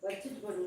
வச்சுட்டு பண்ணு.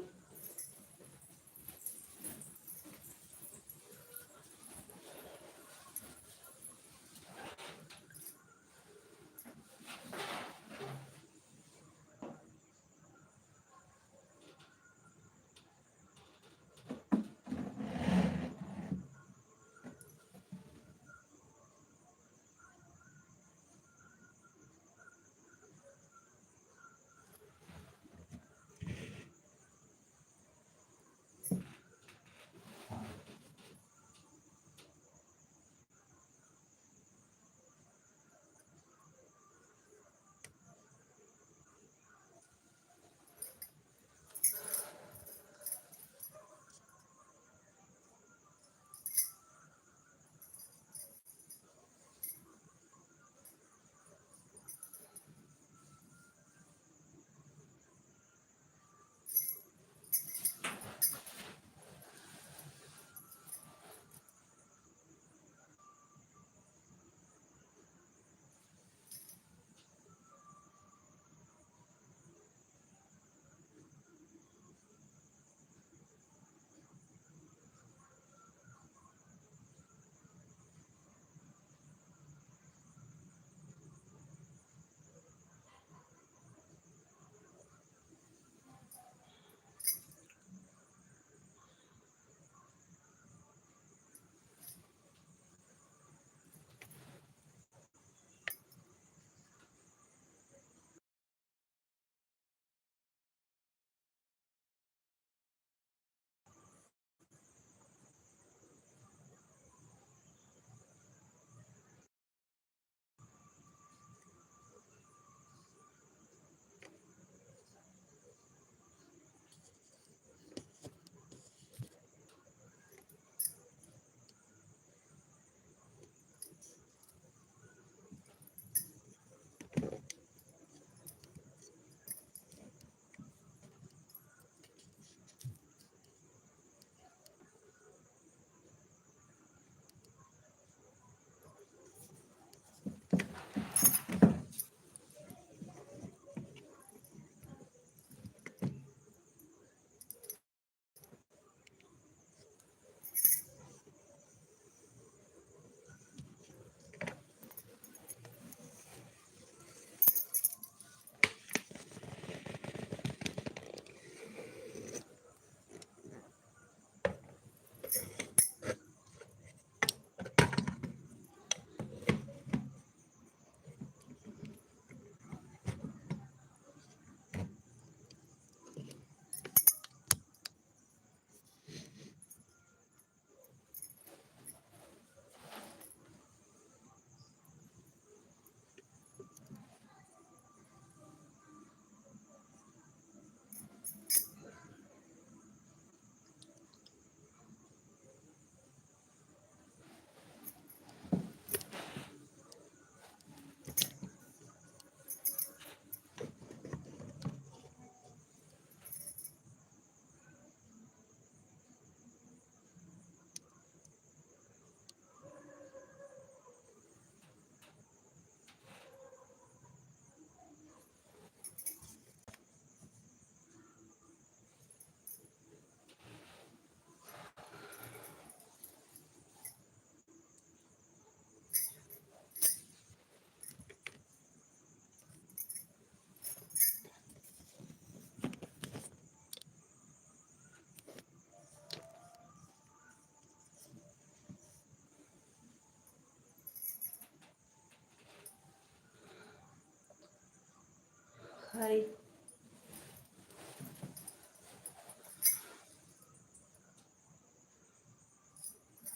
Hi.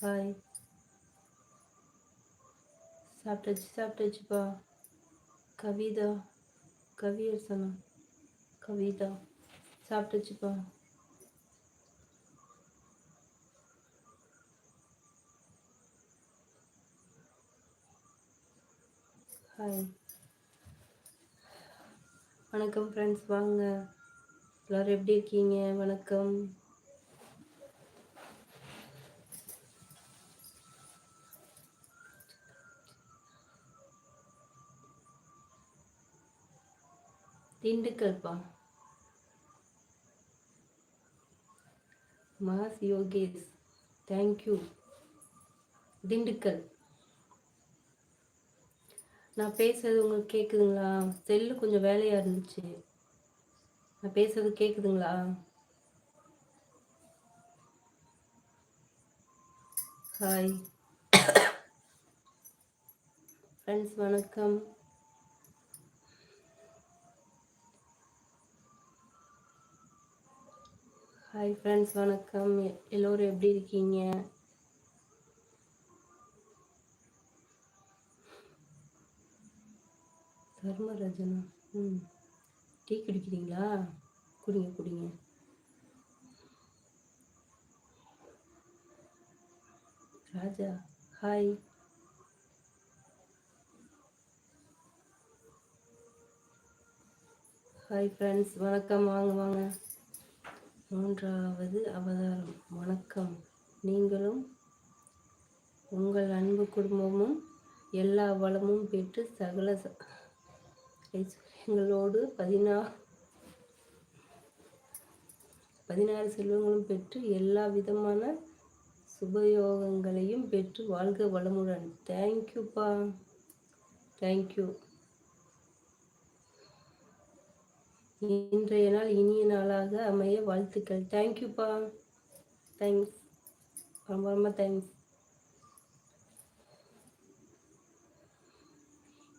Hi. சாப்பிட்டாச்சுப்பா. கவிதா, கவியரசனா? கவிதா சாப்பிட்டாச்சுப்பா. ஹாய். வணக்கம் ஃப்ரெண்ட்ஸ், வாங்க. எல்லோரும் எப்படி இருக்கீங்க? வணக்கம். திண்டுக்கல்ப்பா. Mass Yogesh thank you. திண்டுக்கல். நான் பேசுறது உங்களுக்கு கேட்குதுங்களா? செல்லு கொஞ்சம் வேலையாக இருந்துச்சு. நான் பேசுறது கேட்குதுங்களா? ஹாய் ஃப்ரெண்ட்ஸ், வணக்கம். ஹாய் ஃப்ரெண்ட்ஸ், வணக்கம். எல்லோரும் எப்படி இருக்கீங்க? தர்மராஜனா? டீ குடிக்கிறீங்களா? குடிங்க குடிங்க. ராஜா ஹாய். ஹாய் ஃப்ரெண்ட்ஸ், வணக்கம். வாங்க வாங்க. மூன்றாவது அவதாரம். வணக்கம். நீங்களும் உங்கள் அன்பு குடும்பமும் எல்லா வளமும் பெற்று சகல ஐஸ்வர்யங்களோடு 16 செல்வங்களும் பெற்று எல்லா விதமான சுபயோகங்களையும் பெற்று வாழ்க வளமுடன். தேங்க்யூப்பா, தேங்க்யூ. இன்றைய நாள் இனிய நாளாக அமைய வாழ்த்துக்கள். தேங்க்யூப்பா, தேங்க்ஸ், ரொம்ப ரொம்ப தேங்க்ஸ்.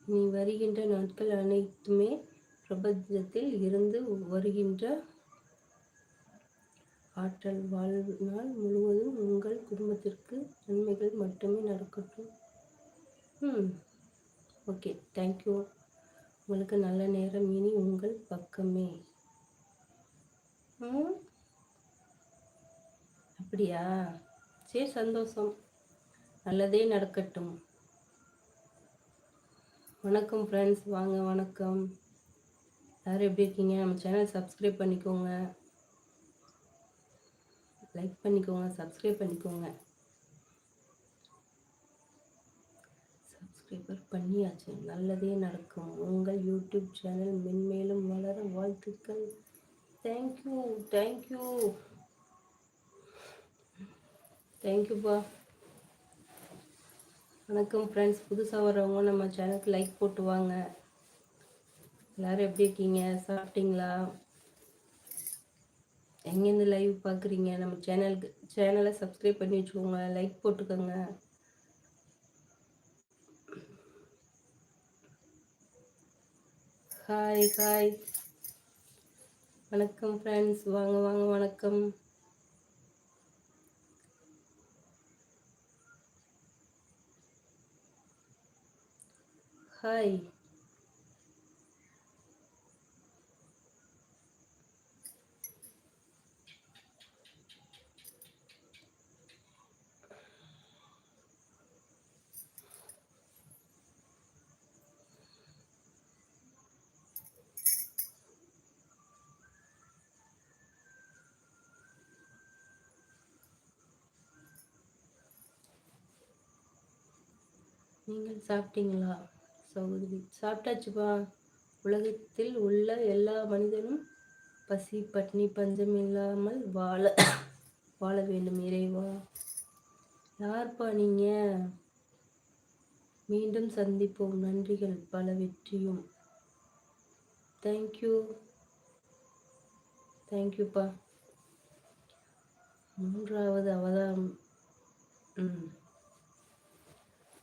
நீ வருகின்ற நாட்கள் அனைத்துமே பிரபஞ்சத்தில் இருந்து வருகின்ற ஆற்றல். வாழ்நாள் முழுவதும் உங்கள் குடும்பத்திற்கு நன்மைகள் மட்டுமே நடக்கட்டும். Okay, thank you. உங்களுக்கு நல்ல நேரம் இனி உங்கள் பக்கமே. அப்படியா? சரி, சந்தோஷம். நல்லதே நடக்கட்டும். வணக்கம் ஃப்ரெண்ட்ஸ், வாங்க. வணக்கம். யாரும் எப்படி இருக்கீங்க? நம்ம சேனல் சப்ஸ்கிரைப் பண்ணிக்கோங்க, லைக் பண்ணிக்கோங்க, சப்ஸ்கிரைப் பண்ணிக்கோங்க. சப்ஸ்கிரைபர் பண்ணியாச்சு. நல்லதே நடக்கும். உங்கள் யூடியூப் சேனல் மென்மேலும் வளர வாழ்த்துக்கள். தேங்க்யூ, தேங்க்யூ, தேங்க்யூப்பா. வணக்கம் ஃப்ரெண்ட்ஸ். புதுசாக வர்றவங்க நம்ம சேனலுக்கு லைக் போட்டு வாங்க. எல்லோரும் எப்படி இருக்கீங்க? சாப்பிட்டீங்களா? எங்கேருந்து லைவ் பார்க்குறீங்க? நம்ம சேனலை சப்ஸ்கிரைப் பண்ணி வச்சுக்கோங்க, லைக் போட்டுக்கோங்க. Hi hi. வணக்கம் ஃப்ரெண்ட்ஸ், வாங்க வாங்க. வணக்கம். ஹாய். நீங்கள் சாப்பிட்டீங்களா சகோதரி? சாப்பிட்டாச்சுப்பா. உலகத்தில் உள்ள எல்லா மனிதனும் பசி பட்னி பஞ்சம் இல்லாமல் வாழ வேண்டும் இறைவா. யார்ப்பா நீங்க? மீண்டும் சந்திப்போம். நன்றிகள், பல வெற்றியும். தேங்க்யூ, தேங்க்யூப்பா. மூன்றாவது அவதாரம்.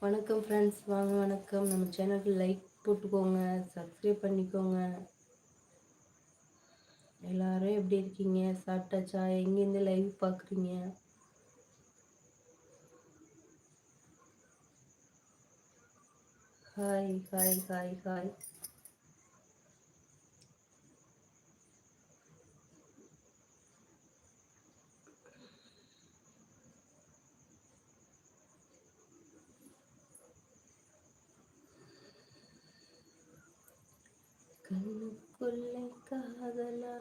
வணக்கம் ஃப்ரெண்ட்ஸ், வாங்க. வணக்கம். நம்ம சேனலுக்கு லைக் போட்டுக்கோங்க, சப்ஸ்கிரைப் பண்ணிக்கோங்க. எல்லாரும் எப்படி இருக்கீங்க? சாப்பிட்டாச்சா? எங்கேருந்து லைவ் பார்க்குறீங்க? Hi hi hi hi. கண்ணுக்குள்ளே காதலா,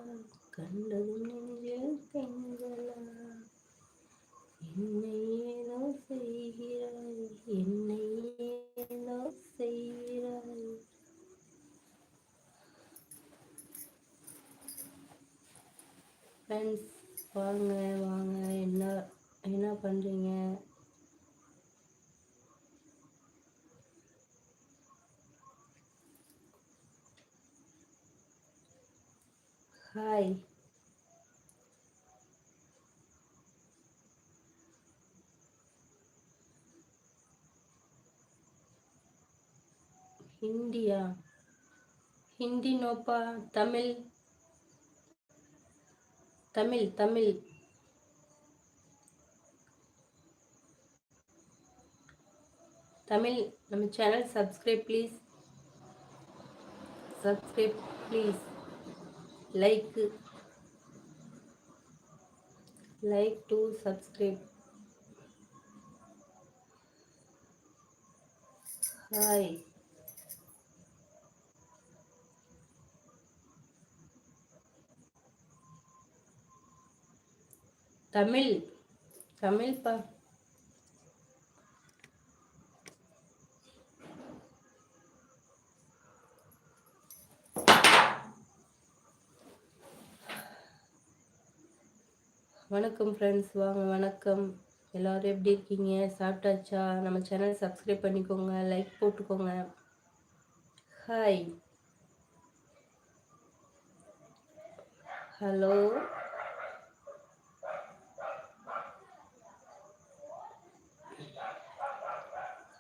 கண்டதும் நெஞ்சில் தென்றலா, என்னை ஏனோ செய்கிறாய், என்னை ஏனோ செய்கிறாய். ஃப்ரெண்ட்ஸ், வாங்க வாங்க, என்ன என்ன பண்ணுறீங்க? ஹாய். ஹிந்தியா? ஹிந்தி நோப்பா. தமிழ் தமிழ் தமிழ். தமிழ் நம்ம channel subscribe please. Subscribe please. Like like to subscribe. Hi. Tamil தமிழ்ப்பா. வணக்கம் ஃப்ரெண்ட்ஸ், வாங்க வணக்கம். எல்லோரும் எப்படி இருக்கீங்க? சாப்பிட்டாச்சா? நம்ம சேனல் சப்ஸ்கிரைப் பண்ணிக்கோங்க, லைக் போட்டுக்கோங்க. Hi. Hello.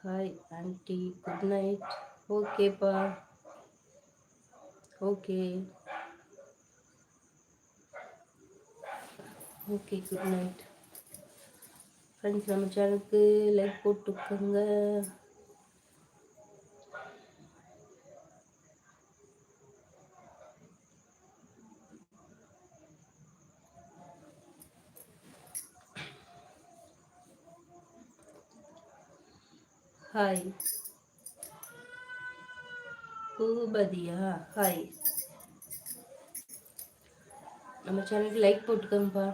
Hi aunty, good night. ஓகேப்பா, okay okay, good night. Friends, நம்ம சேனலுக்கு லைக் போட்டுக்கோங்க. ஹாய். பூபதியா? ஹாய். நம்ம சேனலுக்கு லைக் போட்டுக்கோங்கப்பா.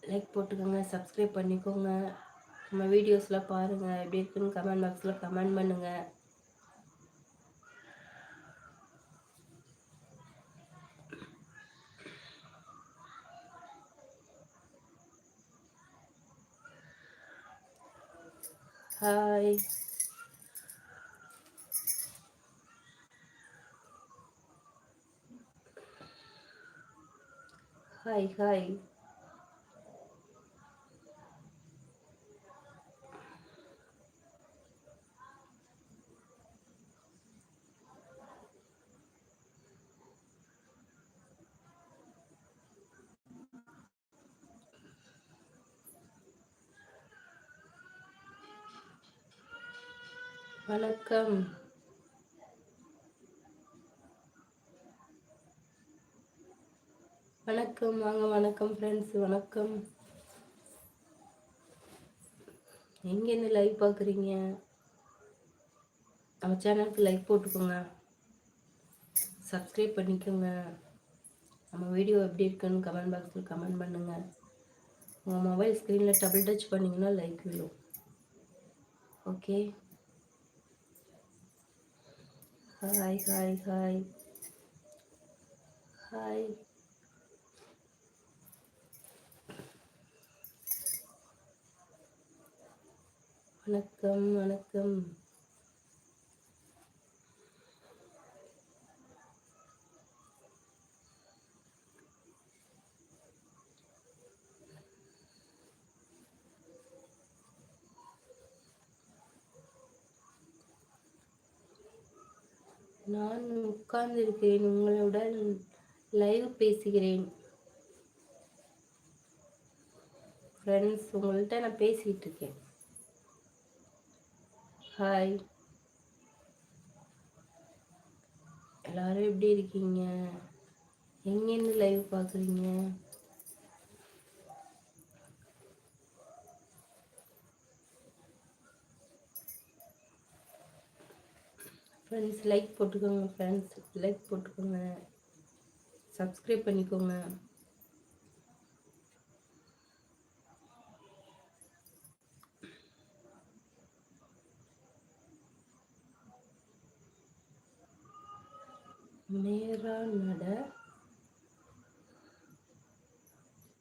லைக் போட்டுக்கோங்க, சப்ஸ்கிரைப் பண்ணிக்கோங்க. நம்ம வீடியோஸ்லாம் பாருங்கள், எப்படி இருக்குன்னு கமெண்ட் பாக்ஸில் கமெண்ட் பண்ணுங்கள். ஹாய். Hi hi. வணக்கம். வணக்கம், வாங்க வணக்கம் ஃப்ரெண்ட்ஸ், வணக்கம். எங்கேருந்து லைவ் பார்க்குறீங்க? நம்ம சேனலுக்கு லைக் போட்டுக்கோங்க, சப்ஸ்கிரைப் பண்ணிக்கோங்க. நம்ம வீடியோ எப்படி இருக்குன்னு கமெண்ட் பாக்ஸில் கமெண்ட் பண்ணுங்கள். உங்கள் மொபைல் ஸ்க்ரீனில் டபுள் டச் பண்ணிங்கன்னா லைக் விழும். Okay. Hi hi hi hi. வணக்கம் வணக்கம். நான் உட்கார்ந்திருக்கிறேன், உங்களுடன் லைவ் பேசுகிறேன். ஃப்ரெண்ட்ஸ், உங்கள்கிட்ட நான் பேசிகிட்டு இருக்கேன். ஹாய். எல்லாரும் எப்படி இருக்கீங்க? எங்கேருந்து லைவ் பார்க்குறீங்க? ஃப்ரெண்ட்ஸ், லைக் போட்டுக்கோங்க. ஃப்ரெண்ட்ஸ், லைக் போட்டுக்கோங்க, சப்ஸ்கிரைப் பண்ணிக்கோங்க. மேரா நட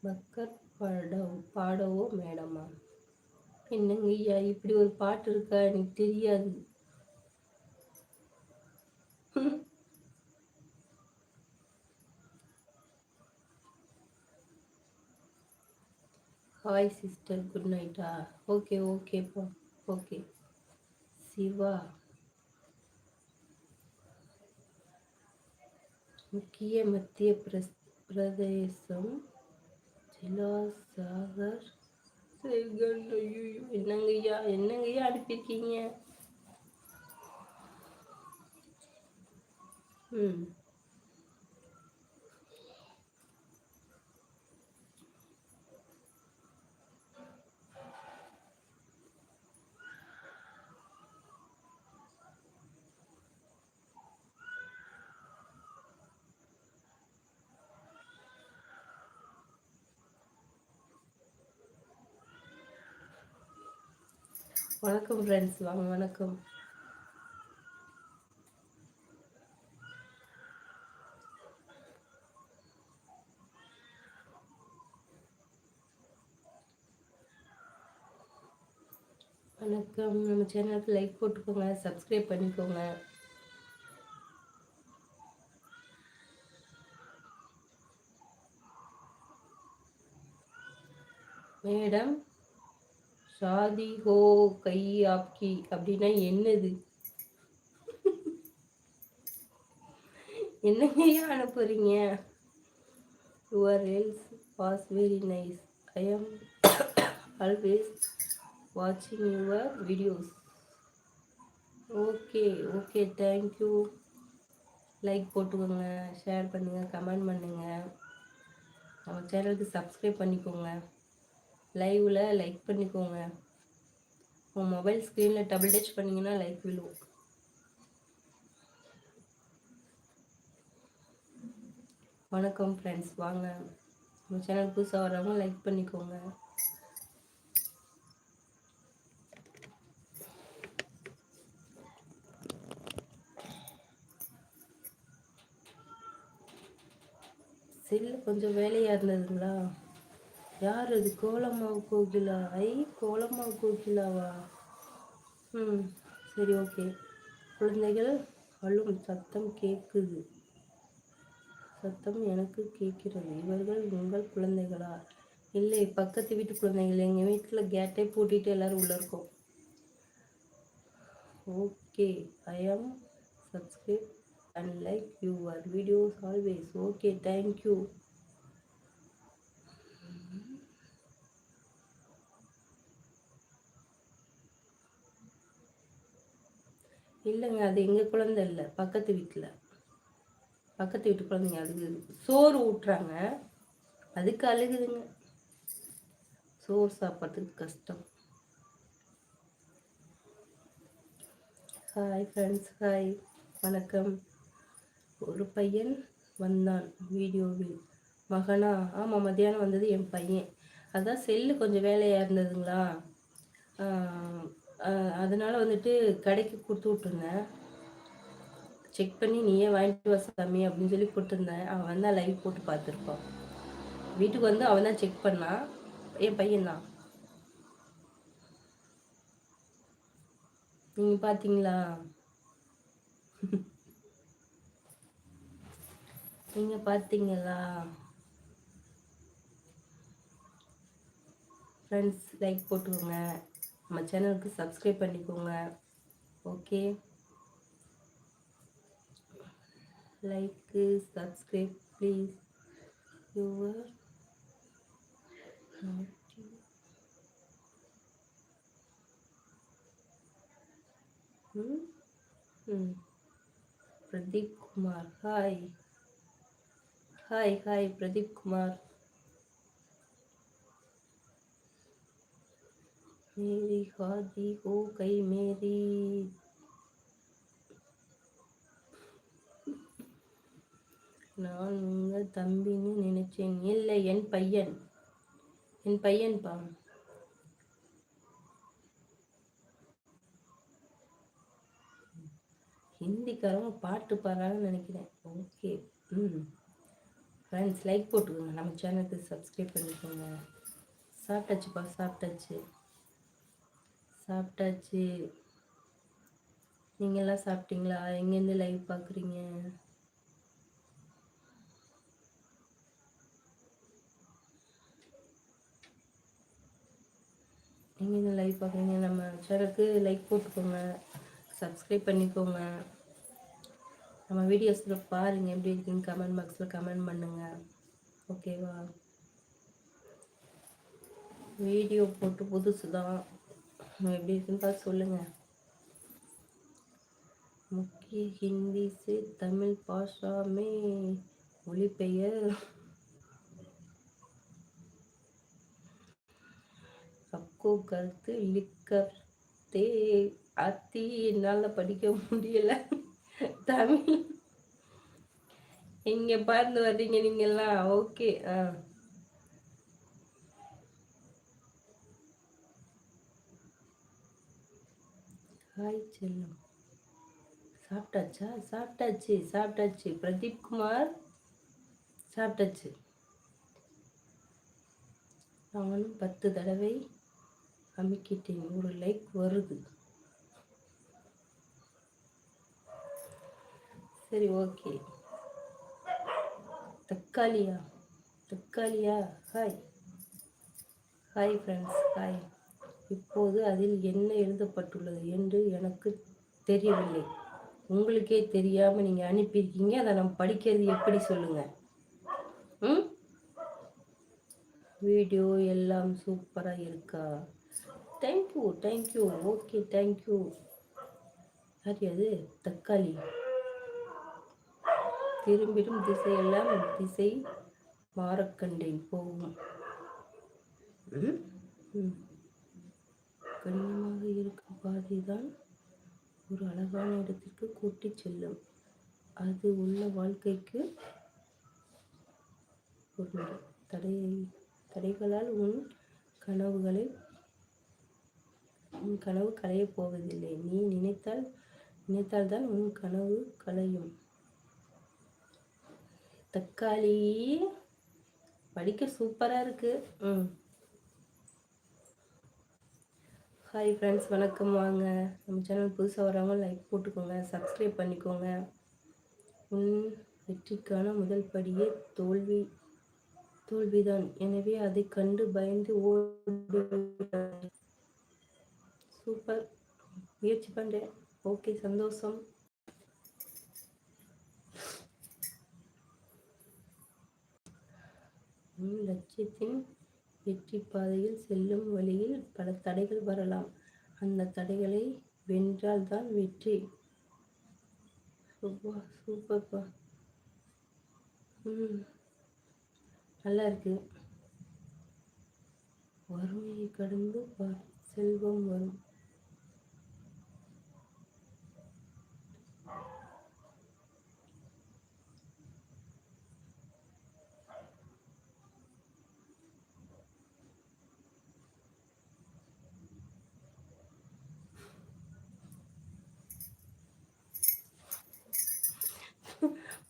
பக்கர் பாடவோ மேடமா? என்னங்க ஐயா இப்படி ஒரு பாட்டு இருக்கா? எனக்கு தெரியாது. ஹாய் சிஸ்டர், குட் நைட்டா? ஓகே ஓகேப்பா, ஓகே. சிவா, முக்கிய மத்திய பிரதேசம், ஜிலா சாகர். என்னங்கய்யா என்னங்கய்யா அனுப்பியிருக்கீங்க? ம், வணக்கம் ஃப்ரெண்ட்ஸ், வாங்க. வணக்கம். வணக்கம். நம்ம சேனலுக்கு லைக் போட்டுக்கோங்க, சப்ஸ்கிரைப் பண்ணிக்கோங்க. மேடம், ஷாதி ஹோ கை ஆப்கி அப்படின்னா என்னது? என்னங்கய்யா அனுப்புறீங்க? Your reels was very nice. I am always வாட்சிங் your videos. Okay okay, thank you. Like போட்டுக்கோங்க, ஷேர் பண்ணுங்கள், கமெண்ட் பண்ணுங்கள். நம்ம சேனலுக்கு சப்ஸ்கிரைப் பண்ணிக்கோங்க. லைவில் லைக் பண்ணிக்கோங்க. உங்கள் மொபைல் ஸ்க்ரீனில் டபுள் டச் பண்ணிங்கன்னா லைக் விழுவும். வணக்கம் ஃப்ரெண்ட்ஸ், வாங்க. நம்ம சேனல் புதுசாக வர்றவங்க லைக் பண்ணிக்கோங்க. செல்லு கொஞ்சம் வேலையாக இருந்ததுங்களா? யார் அது? கோலமாவு கோகிலா. கோலமாவு கோகிலாவா? ம், சரி, ஓகே. குழந்தைகள் அழும் சத்தம் கேட்குது. சத்தம் எனக்கு கேட்கிறது. இவர்கள் உங்கள் குழந்தைகளா? இல்லை, பக்கத்து வீட்டு குழந்தைகள். எங்கள் வீட்டில் கேட்டை பூட்டிட்டு எல்லோரும் உள்ளே இருக்கோம். ஓகே, ஐ ஆம் subscribe and like your videos always. Okay, thank you. இல்லைங்க, அது எங்கள் குழந்தை இல்லை, பக்கத்து வீட்டு குழந்தைங்க அழுகுது. சோறு ஊட்டுறாங்க, அதுக்கு அழுகுதுங்க. சோறு சாப்பிட்றதுக்கு கஷ்டம். ஹாய் ஃப்ரெண்ட்ஸ், ஹாய், வணக்கம். ஒரு பையன் வந்தான் வீடியோவில். மகனா? ஆமாம், மத்தியானம் வந்தது என் பையன். அதான் செல்லு கொஞ்சம் வேலையாக இருந்ததுங்களா, அதனால் வந்துட்டு கடைக்கு கொடுத்து விட்டுருந்தேன். செக் பண்ணி நீயே வாங்கிட்டு வா சாமி அப்படின்னு சொல்லி கொடுத்துருந்தேன். அவன் வந்தால் லைவ் போட்டு பார்த்துருப்பான். வீட்டுக்கு வந்து அவன் தான் செக் பண்ணான், என் பையன்தான். நீங்கள் பார்த்தீங்களா? நீங்கள் பார்த்தீங்களா? ஃப்ரெண்ட்ஸ், லைக் போட்டுக்கோங்க, நம்ம சேனலுக்கு சப்ஸ்கிரைப் பண்ணிக்கோங்க. Okay, like subscribe please. Your Pradeep Kumar. Hi hi hi Pradeep Kumar. மேரி ஹாதி ஹோ கை மேரி. நான் உங்கள் தம்பின்னு நினைச்சேன். இல்லை, என் பையன்பா. ஹிந்திக்காரங்க பாட்டு பாடுறாங்கன்னு நினைக்கிறேன். ஓகே. ம். ஃப்ரெண்ட்ஸ் லைக் போட்டுக்கோங்க, நம்ம சேனலுக்கு சப்ஸ்கிரைப் பண்ணிக்கோங்க. சாப்பிட்டாச்சுப்பா, சாப்பிட்டாச்சு சாப்பிட்டாச்சு. நீங்கள்லாம் சாப்பிட்டீங்களா? எங்கேருந்து லைவ் பார்க்குறீங்க? எங்கேருந்து லைவ் பார்க்குறீங்க? நம்ம சேனலுக்கு லைக் போட்டுக்கோங்க, சப்ஸ்கிரைப் பண்ணிக்கோங்க. நம்ம வீடியோஸில் பாருங்கள் எப்படி இருக்குன்னு கமெண்ட் பாக்ஸில் கமெண்ட் பண்ணுங்கள். ஓகேவா? வீடியோ போட்டு புதுசு தான், எப்படி இருக்குன்னு பார்த்து சொல்லுங்கள். मुख्य हिंदी से तमिल भाषा में மொழிபெயர் आपको गलत लिख कर दे आती. என்னால் படிக்க முடியல தமிழ். எங்க பார்த்து வர்றீங்க நீங்கெல்லாம்? ஓகே. ஹாய் செல்லம். சாப்பிட்டாச்சா? சாப்பிட்டாச்சு சாப்பிட்டாச்சு. பிரதீப் குமார் சாப்பிட்டாச்சு. நானும் 10 தடவை அமுக்கிட்டேன், ஒரு லைக் வருது. சரி, ஓகே. தக்காளியா? தக்காளியா? Hi hi friends, hi. இப்போது அதில் என்ன எழுதப்பட்டுள்ளது என்று எனக்கு தெரியவில்லை. உங்களுக்கே தெரியாமல் நீங்கள் அனுப்பியிருக்கீங்க, அதை நம்ம படிக்கிறது எப்படி சொல்லுங்கள்? ம். வீடியோ எல்லாம் சூப்பராக இருக்கா? Thank you thank you. Okay, thank you. சரி, அது தக்காளி. திரும்பிடும் திசையெல்லாம் திசை மாறக்கண்டேன் போகும். கடினமாக இருக்கும் பாதைதான் ஒரு அழகான இடத்திற்கு கூட்டிச் செல்லும். அது உள்ள வாழ்க்கைக்கு ஒரு தடைகளால் உன் கனவு களையப் போவதில்லை. நீ நினைத்தால்தான் உன் கனவு களையும். தக்காளி படிக்க சூப்பராக இருக்கு. ஹாய் ஃப்ரெண்ட்ஸ், வணக்கம். வாங்க, நம்ம சேனல் புதுசாக வரவங்க லைக் போட்டுக்கோங்க, சப்ஸ்கிரைப் பண்ணிக்கோங்க. உன் வெற்றிக்கான முதல் படியே தோல்விதான். எனவே அதை கண்டு பயந்து ஓடி. சூப்பர், முயற்சி பண்ணுறேன். ஓகே, சந்தோஷம். உன் லட்சியத்தின் வெற்றி பாதையில் செல்லும் வழியில் பல தடைகள் வரலாம். அந்த தடைகளை வென்றால் தான் வெற்றி. சூப்பர்ப்பா. நல்லா இருக்கு. வறுமையை கடந்து செல்வம் வரும்.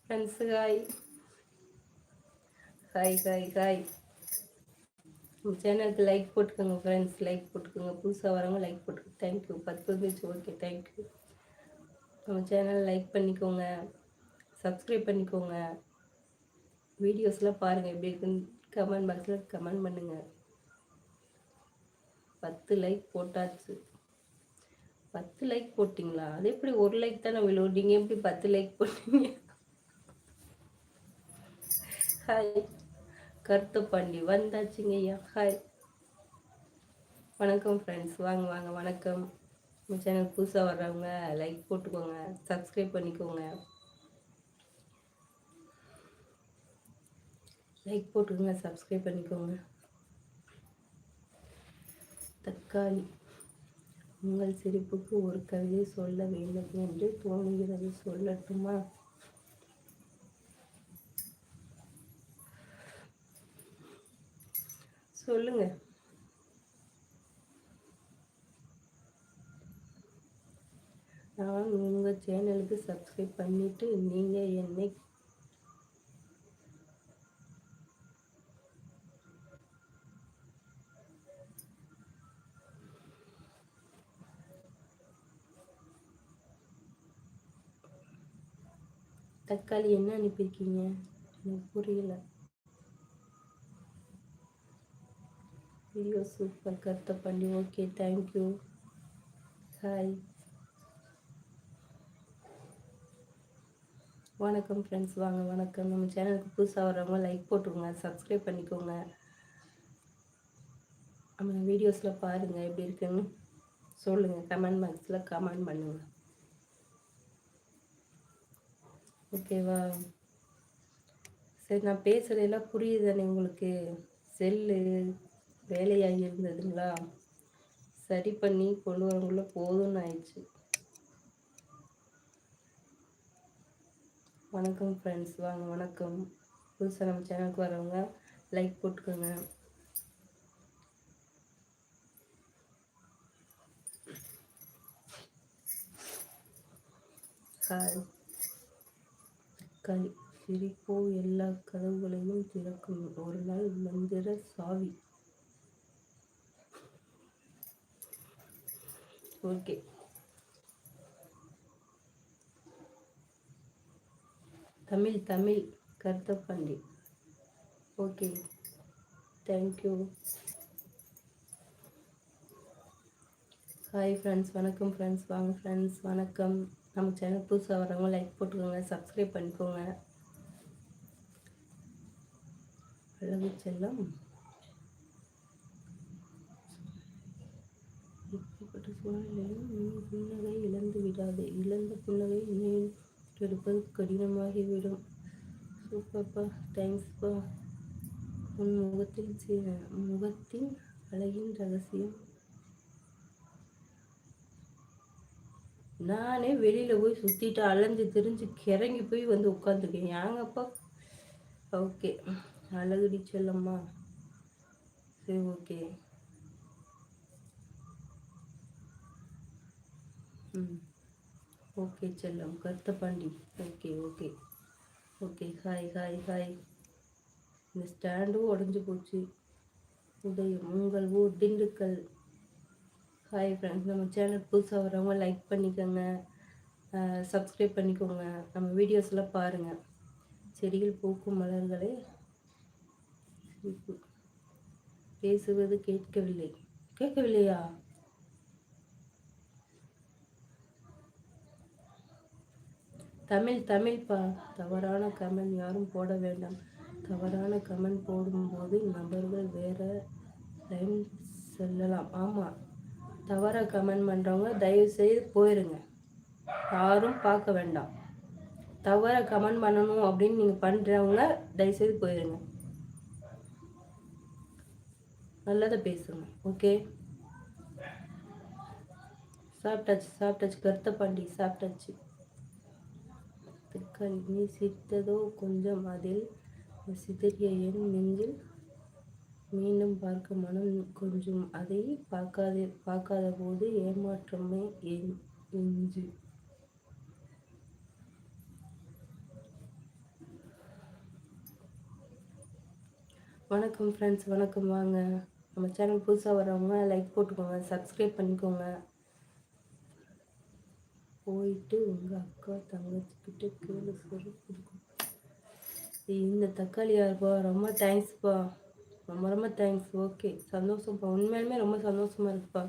Friends, hi hi hi hi. சேனலுக்கு லைக் போட்டுக்கோங்க ஃப்ரெண்ட்ஸ், லைக் போட்டுக்கோங்க. புதுசாக வரவங்க லைக் போட்டுக்கோங்க. தேங்க்யூ. 10 வந்துச்சு. Okay, thank you. நம்ம சேனல் லைக் பண்ணிக்கோங்க, சப்ஸ்கிரைப் பண்ணிக்கோங்க. வீடியோஸ்லாம் பாருங்கள் எப்படி இருக்குன்னு கமெண்ட் பாக்ஸில் கமெண்ட் பண்ணுங்கள். 10 லைக் போட்டாச்சு. 10 லைக் போட்டிங்களா? அது எப்படி? ஒரு லைக் தானே விழுவும், நீங்கள் எப்படி 10 லைக் போட்டீங்க? ஹாய் கருத்துப்பாண்டி வந்தாச்சுங்க ஐயா. ஹாய், வணக்கம் ஃப்ரெண்ட்ஸ். வாங்க வாங்க, வணக்கம். நம்ம சேனல் புதுசாக வர்றவங்க லைக் போட்டுக்கோங்க, சப்ஸ்கிரைப் பண்ணிக்கோங்க. லைக் போட்டுக்கோங்க, சப்ஸ்கிரைப் பண்ணிக்கோங்க. தக்காளி. உங்கள் சிரிப்புக்கு ஒரு கவிதை சொல்ல வேண்டும் என்று தோணுகிறது, சொல்லட்டுமா? சொல்லுங்க. நான் உங்கள் சேனலுக்கு சப்ஸ்கிரைப் பண்ணிவிட்டு நீங்கள் என்னை தக்காளி என்ன அனுப்பியிருக்கீங்க? எனக்கு புரியல. வீடியோ சூப்பர் கருத்தை பண்ணி. Okay, thank you. ஹாய், வணக்கம் ஃப்ரெண்ட்ஸ், வாங்க வணக்கம். நம்ம சேனலுக்கு புதுசாக வரவங்க லைக் போட்டுக்கோங்க, சப்ஸ்கிரைப் பண்ணிக்கோங்க. நம்ம வீடியோஸில் பாருங்கள் எப்படி இருக்குன்னு சொல்லுங்கள், கமெண்ட் பாக்ஸில் கமெண்ட் பண்ணுங்கள். ஓகேவா? சரி, நான் பேசுகிறதெல்லாம் புரியுதானே உங்களுக்கு? செல்லு வேலையாகி இருந்ததுங்களா, சரி பண்ணி கொண்டு வரவங்கள போதும்னு ஆயிடுச்சு. வணக்கம் ஃப்ரெண்ட்ஸ், வாங்க வணக்கம். புதுசாக நம்ம சேனலுக்கு வரவங்க லைக் போட்டுக்கோங்க. ஹாய். சிரிப்போ எல்லா கதவுகளையும் திறக்கும் ஒரு நாள் மந்திர சாவி. ஓகே, தமிழ் கருத்தப்பண்டி. Okay, thank you. ஹாய் ஃப்ரெண்ட்ஸ், வணக்கம் ஃப்ரெண்ட்ஸ், வாங்க ஃப்ரெண்ட்ஸ், வணக்கம். நம்ம சேனல் புதுசாக வரவங்க லைக் போட்டுக்கோங்க, சப்ஸ்கிரைப் பண்ணிக்கோங்க. அழகு செல்லம், இப்படிப்பட்ட சூழ்நிலையும் நீ புன்னகை இழந்து விடாதே. இழந்த புன்னகை நீ எடுப்பது கடினமாகிவிடும். சூப்பர்ப்பா, தேங்க்ஸ்ப்பா. உன் முகத்தின் அழகின் ரகசியம். நானே வெளியில் போய் சுற்றிட்டு அலைஞ்சு திரிஞ்சு கிறங்கி போய் வந்து உட்காந்துருக்கேன். ஏங்கப்பா. ஓகே, அழகுடி செல்லம்மா. சரி, ஓகே. ஓகே செல்லம், Karuthapandi. Okay okay okay. Hi hi hi. இந்த ஸ்டாண்டும் உடஞ்சி போச்சு. உதயம், உங்கள் ஊர் திண்டுக்கல். ஹாய் ஃப்ரெண்ட்ஸ், நம்ம சேனல் புதுசாக வரவங்க லைக் பண்ணிக்கோங்க, சப்ஸ்கிரைப் பண்ணிக்கோங்க. நம்ம வீடியோஸ்லாம் பாருங்கள். செடியில் பூக்கும் மலர்களை பேசுவது கேட்கவில்லையா? தமிழ்ப்பா. தவறான கமெண்ட் யாரும் போட வேண்டாம். தவறான கமெண்ட் போடும்போது நபர்கள் வேற லைன் செல்லலாம். ஆமாம், தவறாக கமெண்ட் பண்ணுறவங்க தயவுசெய்து போயிடுங்க, யாரும் பார்க்க வேண்டாம். தவறாக கமெண்ட் பண்ணணும் அப்படின்னு நீங்கள் பண்ணுறவங்க தயவுசெய்து போயிடுங்க, நல்லதை பேசுங்க. ஓகே, சாப்பிட்டாச்சு கருத்தப்பாண்டி, சாப்பிட்டாச்சு. தக்காளி, நீ சிரித்ததோ கொஞ்சம், அதில் சிதறிய என் நெஞ்சில் மீண்டும் பார்க்க மனம் கொஞ்சம். அதை பார்க்காத போது ஏமாற்றமே என் நெஞ்சு. வணக்கம் ஃப்ரெண்ட்ஸ், வணக்கம். வாங்க, நம்ம சேனல் புதுசாக வரவங்க லைக் போட்டுக்கோங்க, சப்ஸ்கிரைப் பண்ணிக்கோங்க. போயிட்டு உங்கள் அக்கா தங்கச்சிக்கிட்ட கேளு, சொல்லி கொடுக்கும். இந்த தக்காளி யாருப்பா? ரொம்ப தேங்க்ஸ்ப்பா, ரொம்ப ரொம்ப தேங்க்ஸ். ஓகே, சந்தோஷம்ப்பா, உண்மையாலுமே ரொம்ப சந்தோஷமாக இருக்குப்பா.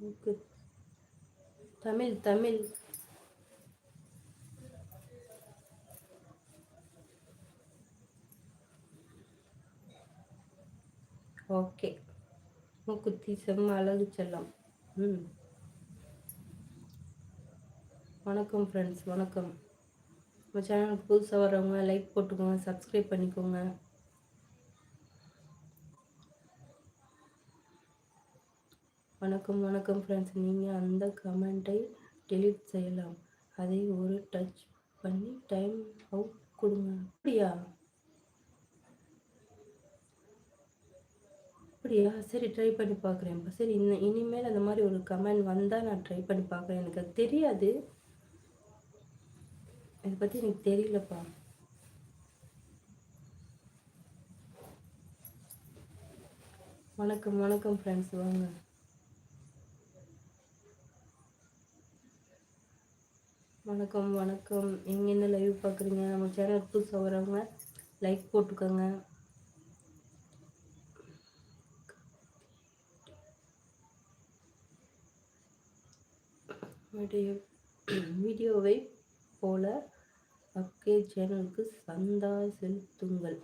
ஓகே, தமிழ். ஓகே, மூக்குத்தி செம்ம அழகு செல்லம். வணக்கம் ஃப்ரெண்ட்ஸ், வணக்கம். நம்ம சேனலுக்கு புதுசாக வரவங்க லைக் போட்டுக்கோங்க, சப்ஸ்கிரைப் பண்ணிக்கோங்க. வணக்கம் ஃப்ரெண்ட்ஸ். நீங்கள் அந்த கமெண்ட்டை டெலீட் செய்யலாம், அதை ஒரு டச் பண்ணி டைம் அவுட் கொடுங்க. அப்படியா? அப்படியா? சரி ட்ரை பண்ணி பார்க்குறேன்ப்பா. சரி இனிமேல் அந்த மாதிரி ஒரு கமெண்ட் வந்தால் நான் ட்ரை பண்ணி பார்க்குறேன். எனக்கு அது தெரியாது. இதை பற்றி எனக்கு தெரியலப்பா. வணக்கம் வணக்கம் ஃப்ரெண்ட்ஸ், வாங்க. வணக்கம் வணக்கம். எங்கேருந்து லைவ் பார்க்குறீங்க? நம்ம சேனல் புதுசாக வரவங்க லைக் போட்டுக்கோங்க. வீடியோவை போல அக்கே சேனலுக்கு சந்தா செலுத்துங்கள்.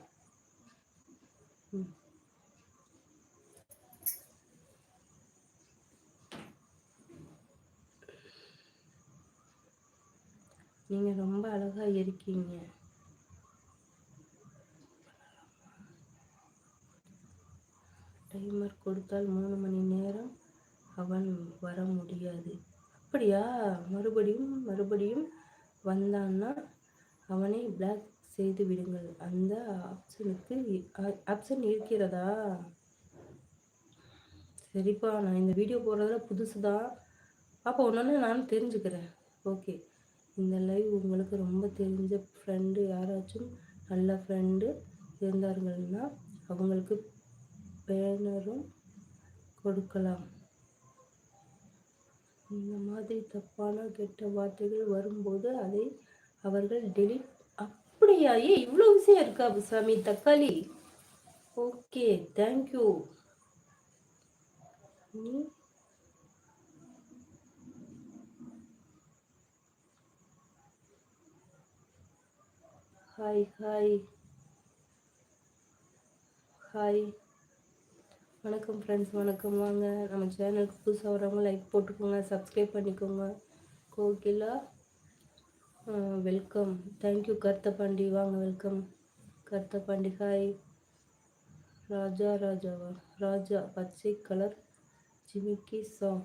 நீங்கள் ரொம்ப அழகாக இருக்கீங்க. டைமர் கொடுத்தால் 3 மணி நேரம் அவன் வர முடியாது. அப்படியா? மறுபடியும் வந்தான்னா அவனை பிளாக் செய்து விடுங்கள். அந்த ஆப்ஷன் இருக்கிறதா? சரிப்பா, நான் இந்த வீடியோ போடுறதுல புதுசு தான். அப்போ ஒன்று நான் தெரிஞ்சுக்கிறேன். ஓகே, இந்த லைவ் உங்களுக்கு ரொம்ப தெரிஞ்ச ஃப்ரெண்டு யாராச்சும் நல்ல ஃப்ரெண்டு இருந்தார்கள்னா அவங்களுக்கு பேனரும் கொடுக்கலாம். இந்த மாதிரி தப்பான கெட்ட வார்த்தைகள் வரும்போது அதை அவர்கள் டெலிட். அப்படியா? இவ்வளோ விஷயம் இருக்கா சாமி தக்காளி? Okay, thank you. நீ ஹாய் ஹாய் ஹாய். வணக்கம் ஃப்ரெண்ட்ஸ், வணக்கம். வாங்க, நம்ம சேனலுக்கு புதுசாக வரவங்க லைக் போட்டுக்கோங்க, சப்ஸ்கிரைப் பண்ணிக்கோங்க. கோகிலா வெல்கம். தேங்க்யூ கருத்தப்பாண்டி, வாங்க வெல்கம் கருத்தப்பாண்டி. ஹாய். ராஜாவா? ராஜா பச்சை கலர் ஜிமிக்கி சாங்.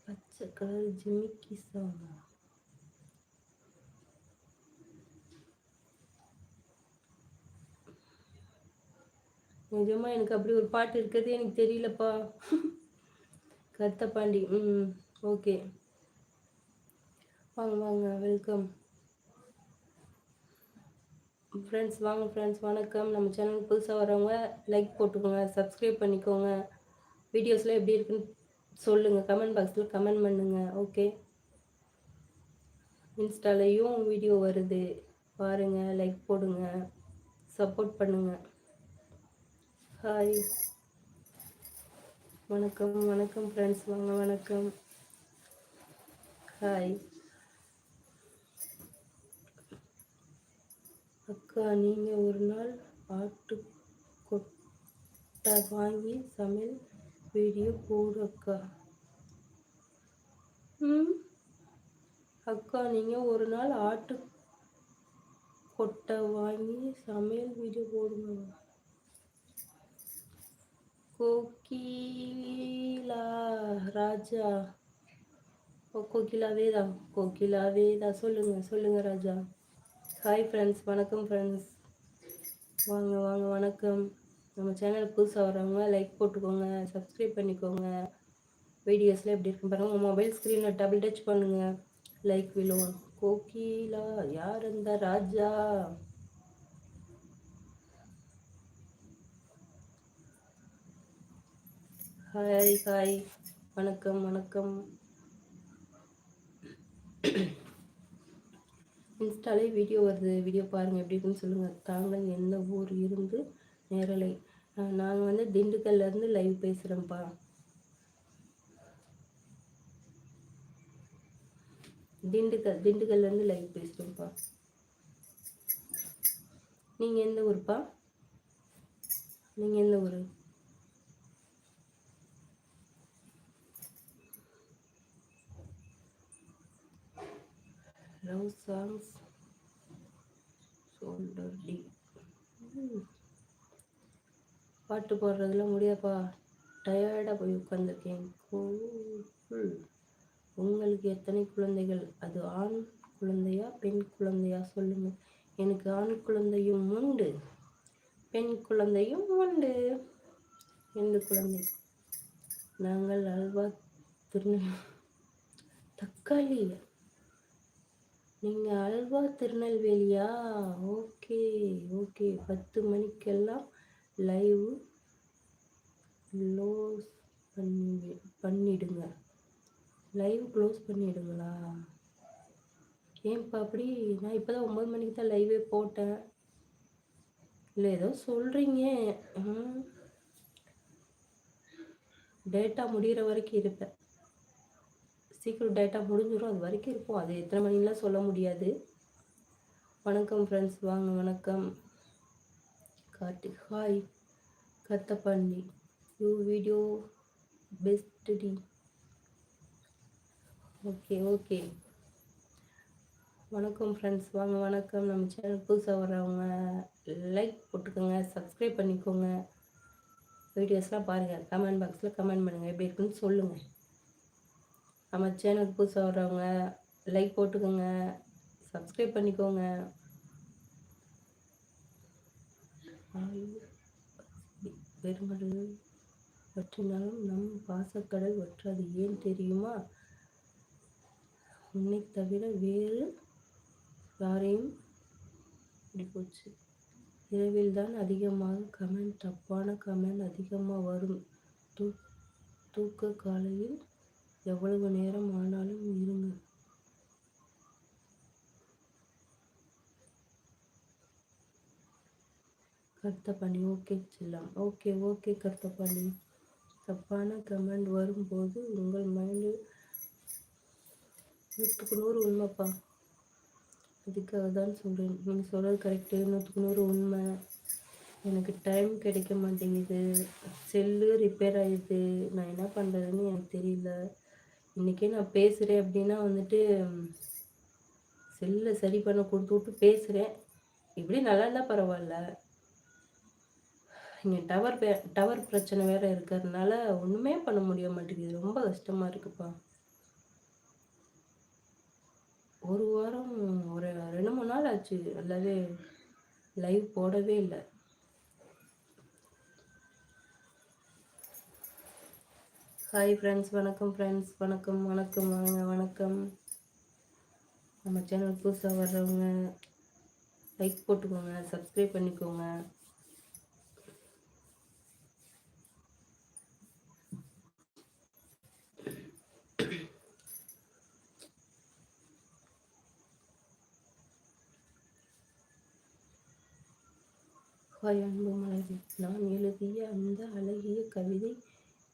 பச்சை கலர் ஜிமிக்கி சாங். நிஜமா எனக்கு அப்படி ஒரு பாட்டு இருக்கிறது எனக்கு தெரியலப்பா. கருத்தப்பாண்டி. ஓகே, வாங்க வாங்க வெல்கம் ஃப்ரெண்ட்ஸ். வாங்க ஃப்ரெண்ட்ஸ், வணக்கம். நம்ம சேனலுக்கு புதுசாக வரவங்க லைக் போட்டுக்கோங்க, சப்ஸ்கிரைப் பண்ணிக்கோங்க. வீடியோஸ்லாம் எப்படி இருக்குன்னு சொல்லுங்கள், கமெண்ட் பாக்ஸில் கமெண்ட் பண்ணுங்கள். ஓகே, இன்ஸ்டாலையும் வீடியோ வருது பாருங்கள், லைக் போடுங்க, சப்போர்ட் பண்ணுங்கள். ஹாய். வணக்கம் வணக்கம் ஃப்ரெண்ட்ஸ், வாங்க வணக்கம். ஹாய். அக்கா, நீங்கள் ஒரு நாள் ஆட்டு கொட்டை வாங்கி சமையல் வீடியோ போடு அக்கா. அக்கா, நீங்கள் ஒரு நாள் ஆட்டு கொட்டை வாங்கி சமையல் வீடியோ போடுங்க. கோகிலா ராஜா. கோகிலாவே தான். சொல்லுங்க ராஜா. ஹாய் ஃப்ரெண்ட்ஸ், வணக்கம் ஃப்ரெண்ட்ஸ், வாங்க வாங்க வணக்கம். நம்ம சேனல் புதுசாக வரவங்க லைக் போட்டுக்கோங்க, சப்ஸ்கிரைப் பண்ணிக்கோங்க. வீடியோஸில் எப்படி இருக்குன்னு பாருங்கள். உங்கள் மொபைல் ஸ்க்ரீனில் டபுள் டச் பண்ணுங்கள், லைக் விழும். கோகிலா யார் அந்த ராஜா? ஹாய் ஹாய், வணக்கம் வணக்கம். இன்ஸ்டாலே வீடியோ வருது, வீடியோ பாருங்கள், எப்படி இருக்குன்னு சொல்லுங்கள். தாங்கள் எந்த ஊர் இருந்து நேரலை? நாங்கள் வந்து திண்டுக்கல்லேருந்து லைவ் பேசுகிறோம்ப்பா. திண்டுக்கல்லேருந்து லைவ் பேசுகிறோம்ப்பா. நீங்கள் எந்த ஊருப்பா? நீங்கள் எந்த ஊர்? லவ் சாங்ஸ் ஷோல்டர் டி. பாட்டு போடுறதுல முடியாப்பா, டயர்டாக போய் உட்காந்துருக்கேன். உங்களுக்கு எத்தனை குழந்தைகள்? அது ஆண் குழந்தையா பெண் குழந்தையா சொல்லுங்கள். எனக்கு ஆண் குழந்தையும் உண்டு, பெண் குழந்தையும் உண்டு. 2 குழந்தை. நாங்கள் அல்வா திருநெல் தக்காளி. நீங்கள் அல்வா திருநெல்வேலியா? Okay okay. 10 மணிக்கெல்லாம் லைவ் க்ளோஸ் பண்ணிடுங்க. லைவ் க்ளோஸ் பண்ணிடுங்களா? ஏன்ப்பா அப்படி? நான் இப்போ தான் 9 மணிக்கு தான் லைவே போட்டேன். இல்லை ஏதோ சொல்கிறீங்க. டேட்டா முடிகிற வரைக்கும் இருப்பேன். சீக்கிரம் டேட்டா முடிஞ்சிடும், அது வரைக்கும் இருக்கும். அது எத்தனை மணிலாம் சொல்ல முடியாது. வணக்கம் ஃப்ரெண்ட்ஸ், வாங்க. வணக்கம் கார்த்திக். ஹாய் கத்தப்பண்ணி. யூ வீடியோ பெஸ்ட் டி. Okay okay. வணக்கம் ஃப்ரெண்ட்ஸ், வாங்க. வணக்கம். நம்ம சேனல் புதுசாக வர்றவங்க லைக் போட்டுக்கோங்க, சப்ஸ்கிரைப் பண்ணிக்கோங்க. வீடியோஸ்லாம் பாருங்கள். கமெண்ட் பாக்ஸில் கமெண்ட் பண்ணுங்கள், எப்படி இருக்குன்னு சொல்லுங்கள். நம்ம சேனல் புதுசாக வர்றவங்க லைக் போட்டுக்கோங்க, சப்ஸ்கிரைப் பண்ணிக்கோங்க. பெருங்கடல் வற்றினாலும் நம் பாசக்கடல் வற்றாது. ஏன் தெரியுமா? உன்னை தவிர வேறு யாரையும் இப்படி போச்சு. இரவில் தான் அதிகமாக கமெண்ட், தப்பான கமெண்ட் அதிகமாக வரும். தூக்க காலையில் எவ்வளவு நேரம் ஆனாலும் இருங்க. கருத்தப்பணி. ஓகே செல்லம். ஓகே ஓகே கருத்தப்பணி. தப்பான கமெண்ட் வரும்போது உங்கள் மைண்டு 100க்கு 100 உண்மைப்பா. அதுக்காக தான் சொல்கிறேன். நீங்கள் சொல்கிறது கரெக்டு, 100க்கு 100 உண்மை. எனக்கு டைம் கிடைக்க மாட்டேங்குது. செல்லு ரிப்பேர் ஆகிடுது. நான் என்ன பண்ணுறதுன்னு எனக்கு தெரியல. இன்றைக்கே நான் பேசுகிறேன் அப்படின்னா வந்துட்டு செல்லை சரி பண்ண கொடுத்து விட்டு பேசுகிறேன். இப்படி நல்லா இருந்தால் பரவாயில்ல. இங்கே டவர் பிரச்சனை வேறு இருக்கிறதுனால ஒன்றுமே பண்ண முடிய மாட்டேங்குது. ரொம்ப கஷ்டமாக இருக்குப்பா. ஒரு வாரம் ஒரு 2-3 நாள் ஆச்சு நல்லாவே லைவ் போடவே இல்லை. ஹாய் ஃப்ரெண்ட்ஸ், வணக்கம் ஃப்ரெண்ட்ஸ், வணக்கம் வணக்கம். வாங்க. வணக்கம். நம்ம சேனல் புதுசாக வர்றவங்க லைக் போட்டுக்கோங்க, சப்ஸ்கிரைப் பண்ணிக்கோங்க. ஹாய் அன்பு மலரி. நான் எழுதிய அந்த அழகிய கவிதை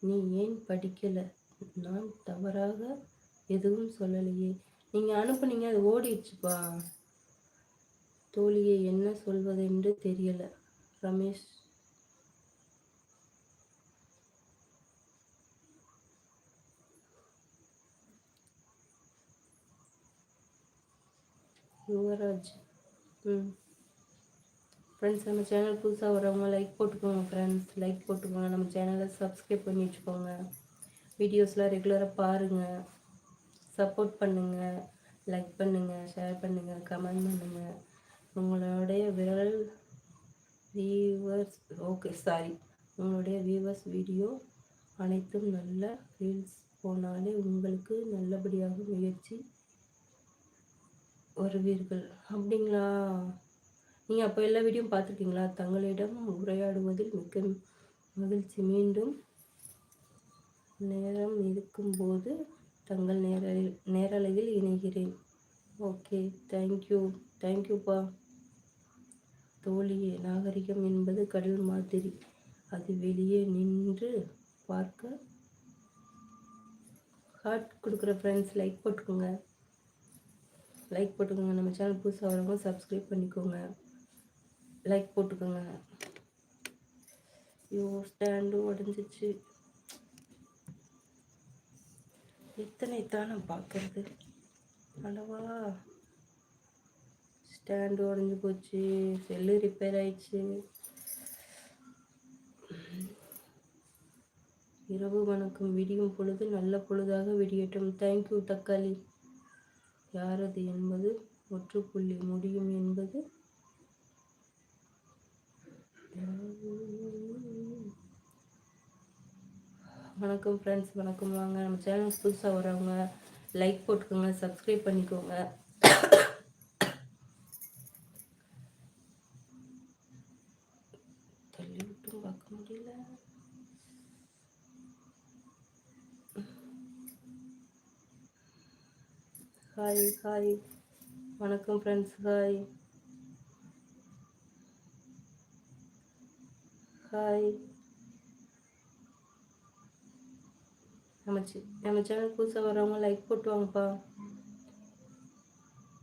நீ ஏன் படிக்கலை? நான் தவறாக எதுவும் சொல்லலையே. நீங்கள் அனுப்புனீங்க, அது ஓடிடுச்சுப்பா. தோழியை என்ன சொல்வதென்று தெரியல. ரமேஷ். யுவராஜ். ஃப்ரெண்ட்ஸ், நம்ம சேனல் புதுசாக வரவங்க லைக் போட்டுக்கோங்க. ஃப்ரெண்ட்ஸ், லைக் போட்டுக்கோங்க. நம்ம சேனலை சப்ஸ்கிரைப் பண்ணி வச்சுக்கோங்க. வீடியோஸ்லாம் ரெகுலராக பாருங்கள், சப்போர்ட் பண்ணுங்கள், லைக் பண்ணுங்கள், ஷேர் பண்ணுங்கள், கமெண்ட் பண்ணுங்கள். உங்களுடைய வியூவர்ஸ் உங்களுடைய வியூவர்ஸ் வீடியோ அனைத்தும் நல்ல ரீல்ஸ் போனாலே உங்களுக்கு நல்லபடியாக முயற்சி வருவீர்கள். அப்படிங்களா? நீங்கள் அப்போ எல்லா வீடியோவும் பார்த்துருக்கீங்களா? தங்களிடம் உரையாடுவதில் மிக்க மகிழ்ச்சி. மீண்டும் நேரம் இருக்கும்போது தங்கள் நேரலையில் இணைகிறேன். ஓகே, தேங்க்யூப்பா. தோழியே, நாகரிகம் என்பது கடல் மாதிரி. அது வெளியே நின்று பார்க்க. ஹார்ட் கொடுக்குற ஃப்ரெண்ட்ஸ், லைக் போட்டுக்கோங்க. நம்ம சேனல் புதுசாக வரவங்க சப்ஸ்கிரைப் பண்ணிக்கோங்க, லைக் போட்டுக்கோங்க. ஸ்டாண்டு உடஞ்சிச்சு. எத்தனை தான் நான் பார்க்கறது? அளவா ஸ்டாண்டு உடஞ்சி போச்சு, செல்லு ரிப்பேர் ஆயிடுச்சு. இரவு வணக்கம். விடியும் பொழுது நல்ல பொழுதாக விடியட்டும். தேங்க்யூ தக்காளி. யாரது என்பது முற்றுப்புள்ளி முடியும் என்பது வணக்கம் ஃப்ரெண்ட்ஸ், வணக்கம். வாங்க நம்ம சேனல் புதுசாக வரவங்க லைக் போட்டுக்கோங்க, சப்ஸ்கிரைப் பண்ணிக்கோங்க. தள்ளி விட்டும் பார்க்க முடியல. ஹாய் ஹாய், வணக்கம் ஃப்ரெண்ட்ஸ். Hi hi. நம்ம சேனல் புதுசாக வரவங்க லைக் போட்டு வாங்கப்பா.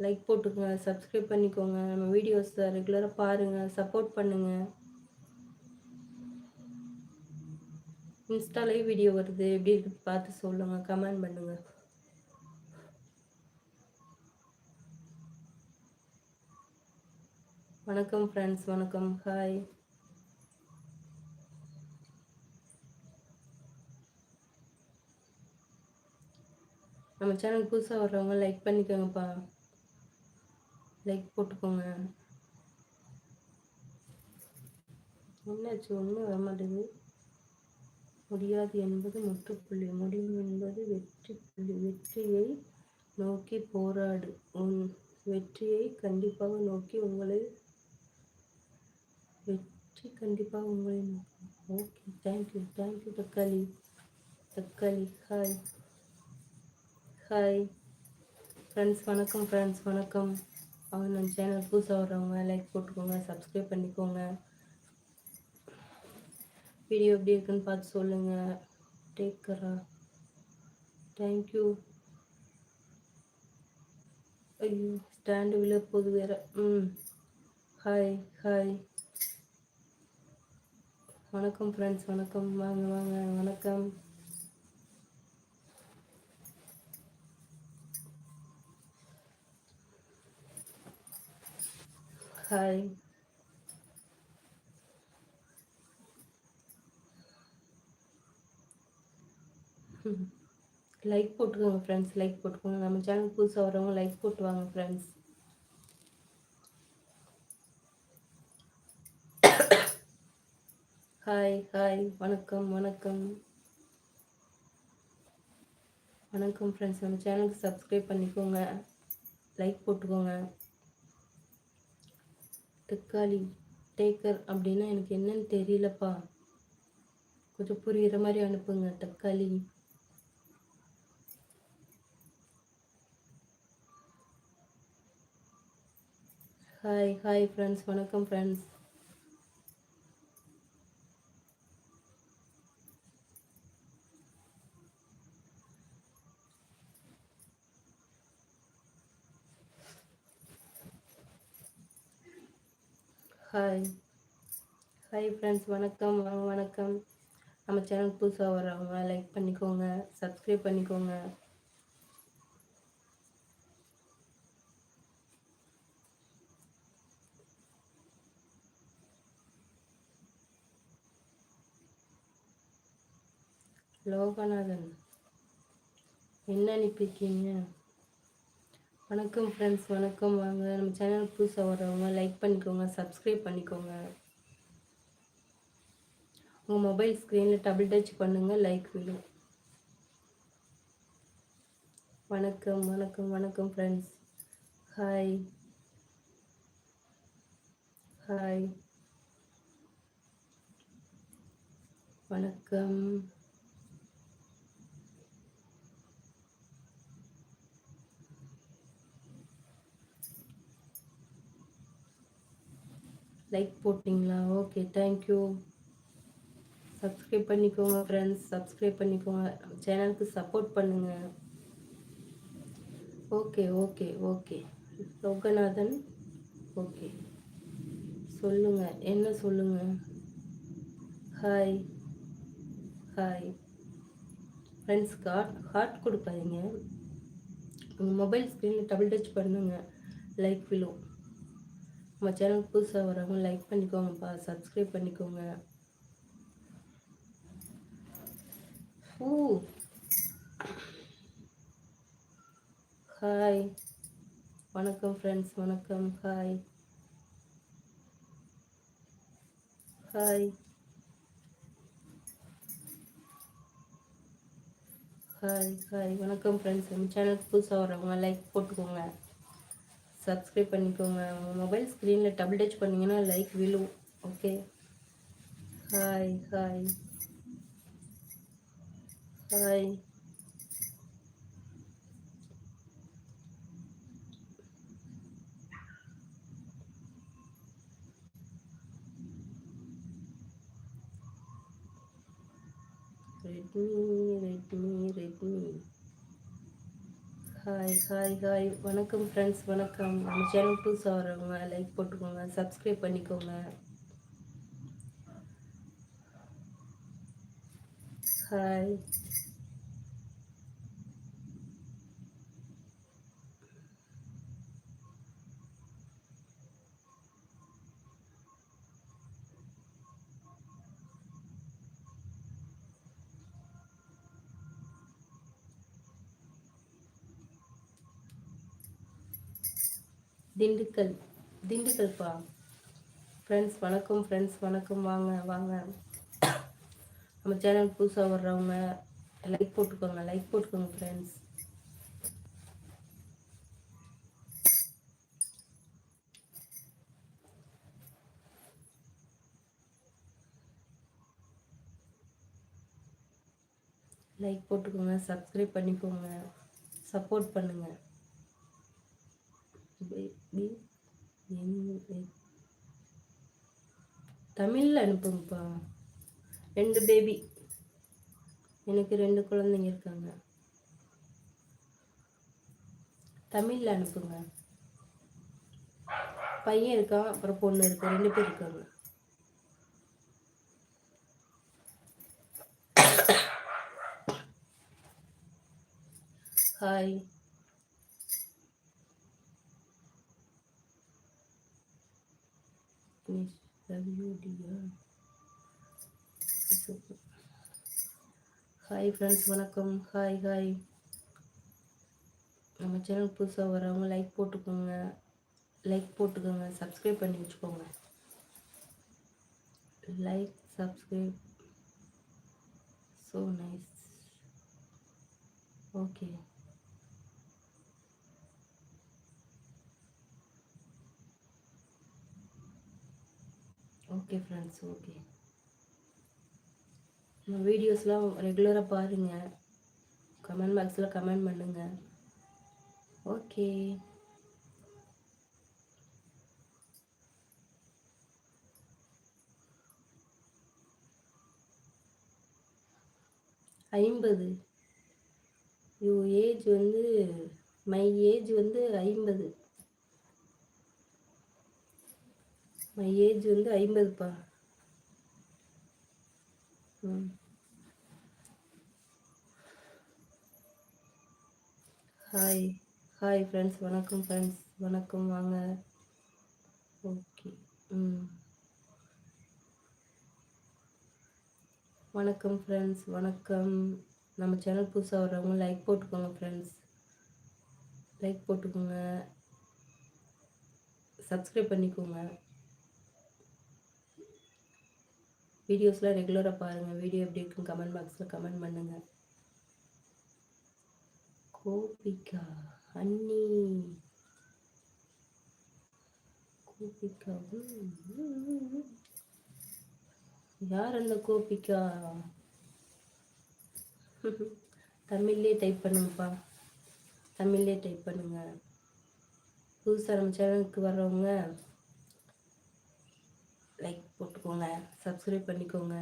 லைக் போட்டுக்கோங்க, சப்ஸ்கிரைப் பண்ணிக்கோங்க. நம்ம வீடியோஸ் ரெகுலராக பாருங்கள், சப்போர்ட் பண்ணுங்கள். இன்ஸ்டாலேயே வீடியோ வருது, எப்படி இருக்கு பார்த்து சொல்லுங்கள், கமெண்ட் பண்ணுங்கள். வணக்கம் ஃப்ரெண்ட்ஸ், வணக்கம். ஹாய். நம்ம சேனல் புதுசாக வர்றவங்க லைக் பண்ணிக்கோங்கப்பா, லைக் போட்டுக்கோங்க. என்னாச்சு, ஒன்றும் வர மாட்டேங்குது. முடியாது என்பது முற்றுப்புள்ளி, முடியும் என்பது வெற்றி புள்ளி. வெற்றியை நோக்கி போராடு, உன் வெற்றியை கண்டிப்பாக நோக்கி உங்களை வெற்றி கண்டிப்பாக உங்களை நோக்கி. Okay, thank you thank you. தக்காளி தக்காளி. ஹாய் ஹாய் ஃப்ரெண்ட்ஸ், வணக்கம் ஃப்ரெண்ட்ஸ், வணக்கம். அவங்க நம்ம சேனல் புதுசாக வர்றவங்க லைக் போட்டுக்கோங்க, சப்ஸ்கிரைப் பண்ணிக்கோங்க. வீடியோ எப்படி இருக்குன்னு பார்த்து சொல்லுங்கள். டேக்கரா, தேங்க்யூ. ஐயோ, ஸ்டாண்டு விழ போது வேற. Hi hi. வணக்கம் ஃப்ரெண்ட்ஸ், வணக்கம். வாங்க வாங்க, வணக்கம். ஹாய். லைக் போட்டுக்கோங்க ஃப்ரெண்ட்ஸ், லைக் போட்டுக்கோங்க. நம்ம சேனல் புதுசாக வரவங்க லைக் போட்டு வாங்க ஃப்ரெண்ட்ஸ். ஹாய் ஹாய், வணக்கம் வணக்கம். வணக்கம் ஃப்ரெண்ட்ஸ், நம்ம சேனலுக்கு சப்ஸ்கிரைப் பண்ணிக்கோங்க, லைக் போட்டுக்கோங்க. தக்காளி டேக்கர் அப்படின்னா எனக்கு என்னன்னு தெரியலப்பா, கொஞ்சம் புரிகிற மாதிரி அனுப்புங்க. தக்காளி. ஹாய் ஹாய் ஃப்ரெண்ட்ஸ், வணக்கம் ஃப்ரெண்ட்ஸ். ஹாய் ஹாய் ஃப்ரெண்ட்ஸ், வணக்கம். வணக்கம். நம்ம சேனல் புதுசாக வர்றவங்க லைக் பண்ணிக்கோங்க, சப்ஸ்கிரைப் பண்ணிக்கோங்க. லோகநாதன் என்ன அனுப்பியிருக்கீங்க? வணக்கம் ஃப்ரெண்ட்ஸ், வணக்கம். வாங்க நம்ம சேனல் புதுசாக வர்றவங்க லைக் பண்ணிக்கோங்க, சப்ஸ்கிரைப் பண்ணிக்கோங்க. உங்கள் மொபைல் ஸ்க்ரீனில் டபுள் டச் பண்ணுங்கள், லைக் விடும். வணக்கம் வணக்கம் வணக்கம் ஃப்ரெண்ட்ஸ். ஹாய் ஹாய், வணக்கம். லைக் போட்டிங்களா? Okay, thank you. சப்ஸ்கிரைப் பண்ணிக்கோங்க ஃப்ரெண்ட்ஸ், சப்ஸ்கிரைப் பண்ணிக்கோங்க. சேனலுக்கு சப்போர்ட் பண்ணுங்கள். Okay okay okay. Loganathan, okay. சொல்லுங்கள், என்ன சொல்லுங்கள். Hi hi friends. ஹார்ட் கொடுக்காதீங்க, உங்கள் மொபைல் ஸ்க்ரீனில் டபுள் டச் பண்ணுங்கள், லைக் விழும். நம்ம சேனல் புதுசாக வரவங்க லைக் பண்ணிக்கோங்கப்பா, சப்ஸ்கிரைப் பண்ணிக்கோங்க. ஹாய், வணக்கம் ஃப்ரெண்ட்ஸ், வணக்கம். ஹாய் ஹாய் ஹாய் ஹாய் வணக்கம் ஃப்ரெண்ட்ஸ். நம்ம சேனலுக்கு புதுசாக வரவங்க லைக் போட்டுக்கோங்க, சப்ஸ்கிரைப் பண்ணிக்கோங்க. உங்கள் மொபைல் ஸ்க்ரீனில் டபுள் டச் பண்ணிங்கன்னா லைக் விழும். Okay. Hi hi hi. Redmi Redmi Redmi. Hi hi hi வணக்கம் ஃப்ரெண்ட்ஸ், வணக்கம். நம்ம சேனல் புதுசாக வரவங்க லைக் போட்டுக்கோங்க, சப்ஸ்கிரைப் பண்ணிக்கோங்க. ஹாய். திண்டுக்கல் திண்டுக்கல்ப்பா. ஃப்ரெண்ட்ஸ் வணக்கம், ஃப்ரெண்ட்ஸ் வணக்கம். வாங்க வாங்க. நம்ம சேனல் புதுசாக வர்றவங்க லைக் போட்டுக்கோங்க, லைக் போட்டுக்கோங்க ஃப்ரெண்ட்ஸ். லைக் போட்டுக்கோங்க, சப்ஸ்கிரைப் பண்ணிக்கோங்க, சப்போர்ட் பண்ணுங்க. தமிழில் அனுப்புங்கப்பா. 2 பேபி, எனக்கு 2 குழந்தைங்க இருக்காங்க. தமிழில் அனுப்புங்க. பையன் இருக்கான், அப்புறம் பொண்ணு இருக்கு, 2 பேர் இருக்காங்க. ஹாய். ஹாய் ஃப்ரெண்ட்ஸ் வணக்கம். Hi hi. நம்ம சேனல் புதுசாக வரவங்க லைக் போட்டுக்கோங்க, லைக் போட்டுக்கோங்க, சப்ஸ்கிரைப் பண்ணி வச்சுக்கோங்க. Like subscribe so nice. Okay. Okay friends, okay. நம்ம வீடியோஸ்லாம் ரெகுலராக பாருங்கள், கமெண்ட் பாக்ஸில் கமெண்ட் பண்ணுங்கள். ஓகே. ஐம்பது. யூ ஏஜ் வந்து மை ஏஜ் வந்து 50. மை ஏஜ் வந்து 50ப்பா. ம். ஹாய் ஹாய் ஃப்ரெண்ட்ஸ் வணக்கம், ஃப்ரெண்ட்ஸ் வணக்கம். வாங்க. ஓகே. ம். வணக்கம் ஃப்ரெண்ட்ஸ் வணக்கம். நம்ம சேனல் புதுசாக வர்றவங்க லைக் போட்டுக்கோங்க ஃப்ரெண்ட்ஸ், லைக் போட்டுக்கோங்க, சப்ஸ்கிரைப் பண்ணிக்கோங்க. வீடியோஸ்லாம் ரெகுலராக பாருங்கள். வீடியோ எப்படி இருக்குன்னு கமெண்ட் பாக்ஸில் கமெண்ட் பண்ணுங்கள். கோபிகா அண்ணி, கோபிகா யார் அந்த கோபிகா? தமிழ்லேயே டைப் பண்ணுங்கப்பா, தமிழ்லேயே டைப் பண்ணுங்க. புதுசாக நம்ம சேனலுக்கு வர்றவங்க லைக் போட்டுக்கோங்க, சப்ஸ்கிரைப் பண்ணிக்கோங்க.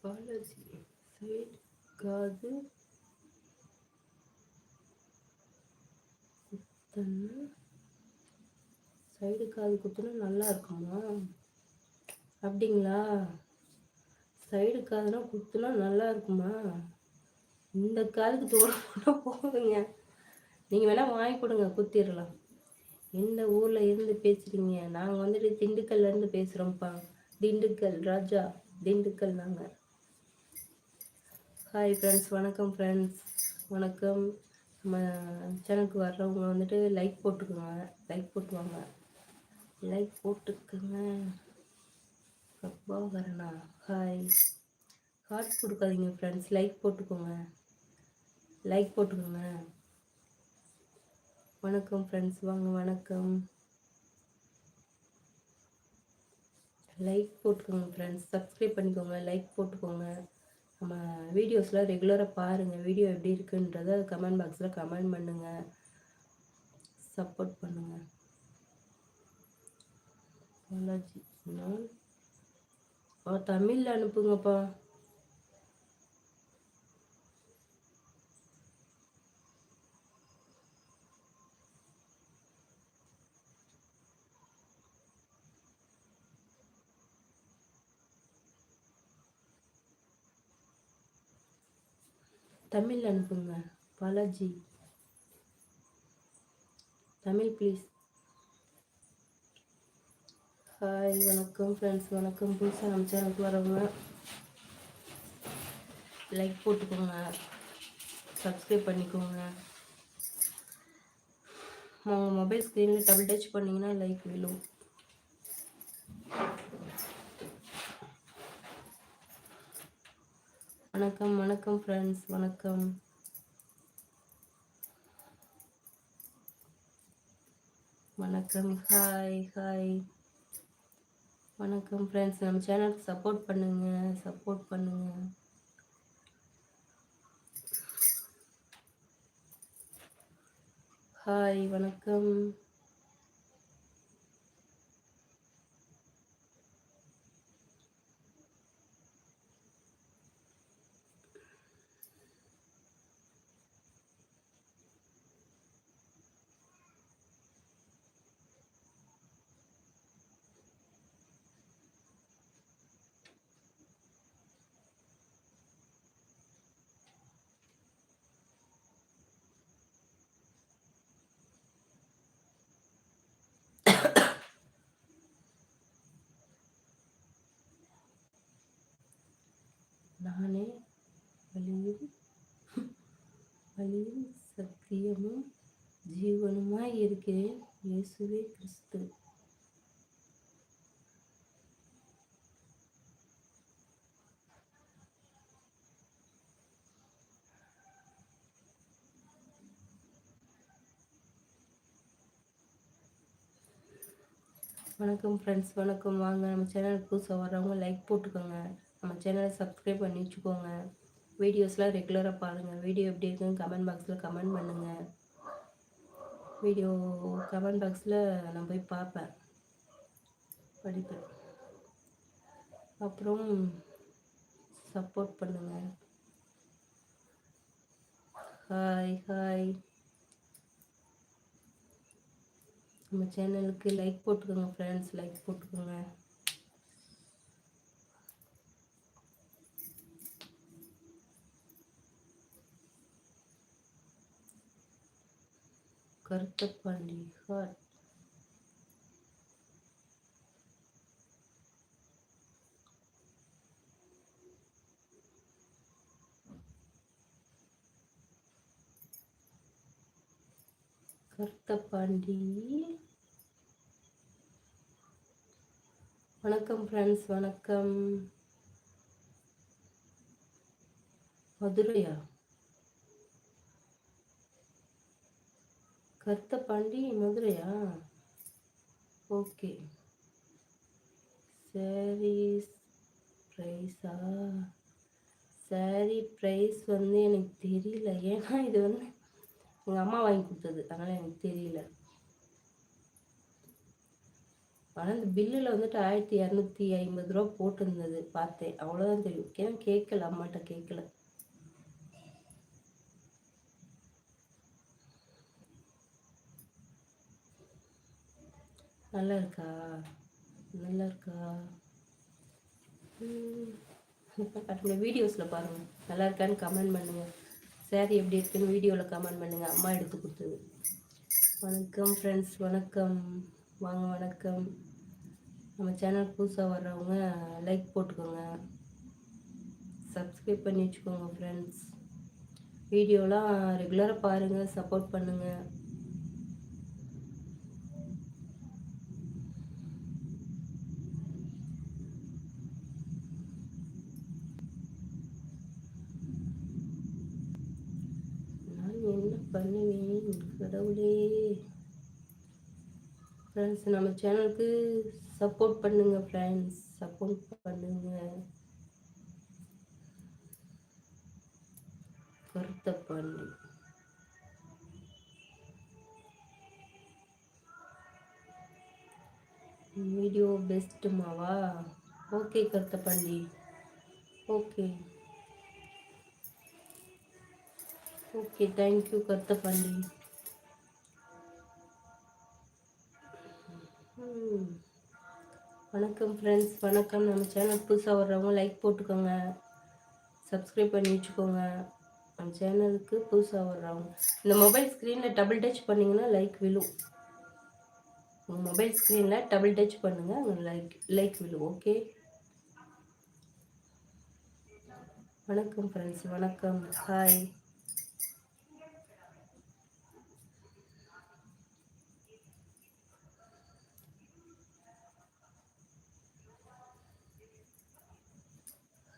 பாலாஜி சைடு காது குத்துனா, சைடு காது குத்துனா நல்லா இருக்குமா? அப்படிங்களா? சைடு காதுனா குத்துனா நல்லா இருக்குமா? இந்த காதுக்கு தோடு போட்டால் போதுங்க. நீங்கள் வேணால் வாங்கி கொடுங்க, குத்திடலாம். எந்த ஊரில் இருந்து பேசுகிறீங்க? நாங்கள் வந்துட்டு திண்டுக்கல்லேருந்து பேசுகிறோம்ப்பா. திண்டுக்கல் ராஜா, திண்டுக்கல் நாங்கள். ஹாய் ஃப்ரெண்ட்ஸ், வணக்கம் ஃப்ரெண்ட்ஸ், வணக்கம். நம்ம சேனலுக்கு வர்றவங்க வந்துட்டு லைக் போட்டுக்கோங்க, லைக் போட்டுவாங்க, லைக் போட்டுக்குங்க. பிரபாகரனா, ஹாய். ஹார்ட் கொடுக்காதீங்க ஃப்ரெண்ட்ஸ், லைக் போட்டுக்கோங்க, லைக் போட்டுக்கோங்க. வணக்கம் ஃப்ரெண்ட்ஸ், வாங்க வணக்கம். லைக் போட்டுக்கோங்க ஃப்ரெண்ட்ஸ், சப்ஸ்கிரைப் பண்ணிக்கோங்க, லைக் போட்டுக்கோங்க. நம்ம வீடியோஸ்லாம் ரெகுலராக பாருங்கள். வீடியோ எப்படி இருக்குன்றத கமெண்ட் பாக்ஸில் கமெண்ட் பண்ணுங்கள், சப்போர்ட் பண்ணுங்கள். பாலாஜி தமிழில் அனுப்புங்கப்பா. தமிழ் அனுப்புங்க பாலாஜி, தமிழ் ப்ளீஸ். ஹாய், வணக்கம் ஃப்ரெண்ட்ஸ், வணக்கம். புதுசாக நம்ம சேனலுக்கு வரவங்க லைக் போட்டுக்கோங்க, சப்ஸ்கிரைப் பண்ணிக்கோங்க. உங்கள் மொபைல் ஸ்க்ரீனில் டபுள் டச் பண்ணிங்கன்னா லைக் விழும். வணக்கம் வணக்கம் ஃப்ரெண்ட்ஸ், வணக்கம். வணக்கம், ஹாய் ஹாய். வணக்கம் ஃப்ரெண்ட்ஸ், நம்ம சேனலுக்கு சப்போர்ட் பண்ணுங்க, சப்போர்ட் பண்ணுங்க. ஹாய், வணக்கம். நானே வழியும் வழியும் சத்தியமும் ஜீவனுமாய் இருக்கிறேன், இயேசுவே கிறிஸ்து. வணக்கம் ஃப்ரெண்ட்ஸ், வணக்கம். வாங்க நம்ம சேனலுக்கு புதுசாக வர்றவங்க லைக் போட்டுக்கோங்க, நம்ம சேனலை சப்ஸ்கிரைப் பண்ணி வச்சுக்கோங்க. வீடியோஸ்லாம் ரெகுலராக பாருங்கள். வீடியோ எப்படி இருக்குன்னு கமெண்ட் பாக்ஸில் கமெண்ட் பண்ணுங்கள். வீடியோ கமெண்ட் பாக்ஸில் நான் போய் பார்ப்பேன், படிப்பேன். அப்புறம் சப்போர்ட் பண்ணுங்கள். Hi hi. நம்ம சேனலுக்கு லைக் போட்டுக்கோங்க ஃப்ரெண்ட்ஸ், லைக் போட்டுக்கோங்க. கருத்தப்பாண்டி, ஹாட். கருத்தப்பாண்டி, வணக்கம் ஃப்ரெண்ட்ஸ், வணக்கம். மதுரையா? கருத்தப்பாண்டி மதுரையா? ஓகே. சாரீஸ் ப்ரைஸா? சாரீ ப்ரைஸ் வந்து எனக்கு தெரியல, ஏன்னா இது வந்து எங்கள் அம்மா வாங்கி கொடுத்தது, அதனால் எனக்கு தெரியல. ஆனால் இந்த பில்லில் வந்துட்டு 1250 போட்டிருந்தது, பார்த்தேன், அவ்வளோதான் தெரியும். ஏன்னா கேட்கல, அம்மாட்ட கேட்கல. நல்லா இருக்கா? நல்லா இருக்கா? அந்த வீடியோஸில் பாருங்கள், நல்லா இருக்கான்னு கமெண்ட் பண்ணுங்கள். சாரி எப்படி இருக்குன்னு வீடியோவில் கமெண்ட் பண்ணுங்கள், அம்மா எடுத்து கொடுத்தது. வணக்கம் ஃப்ரெண்ட்ஸ், வணக்கம். வாங்க வணக்கம். நம்ம சேனல் புதுசாக வர்றவங்க லைக் போட்டுக்கோங்க, சப்ஸ்கிரைப் பண்ணி வச்சுக்கோங்க ஃப்ரெண்ட்ஸ். வீடியோலாம் ரெகுலராக பாருங்கள், சப்போர்ட் பண்ணுங்கள். நான் என்ன பண்ணுவேன் கடவுளே. ஃப்ரெண்ட்ஸ், நம்ம சேனலுக்கு சப்போர்ட் பண்ணுங்கள் ஃப்ரெண்ட்ஸ், சப்போர்ட் பண்ணுங்கள். கருத்தப்பள்ளி வீடியோ பெஸ்ட்டுமாவா? ஓகே கருத்தப்பள்ளி, ஓகே ஓகே, தேங்க்யூ கருத்தப்பள்ளி. வணக்கம் ஃப்ரெண்ட்ஸ், வணக்கம். நம்ம சேனல் புதுசாக வர்றவங்க லைக் போட்டுக்கோங்க, சப்ஸ்கிரைப் பண்ணி வச்சுக்கோங்க. நம்ம சேனலுக்கு புதுசாக வர்றவங்க இந்த மொபைல் ஸ்க்ரீனில் டபுள் டச் பண்ணிங்கன்னா லைக் விழும். உங்கள் மொபைல் ஸ்க்ரீனில் டபுள் டச் பண்ணுங்கள், லைக் விழும். ஓகே, வணக்கம் ஃப்ரெண்ட்ஸ், வணக்கம், hi.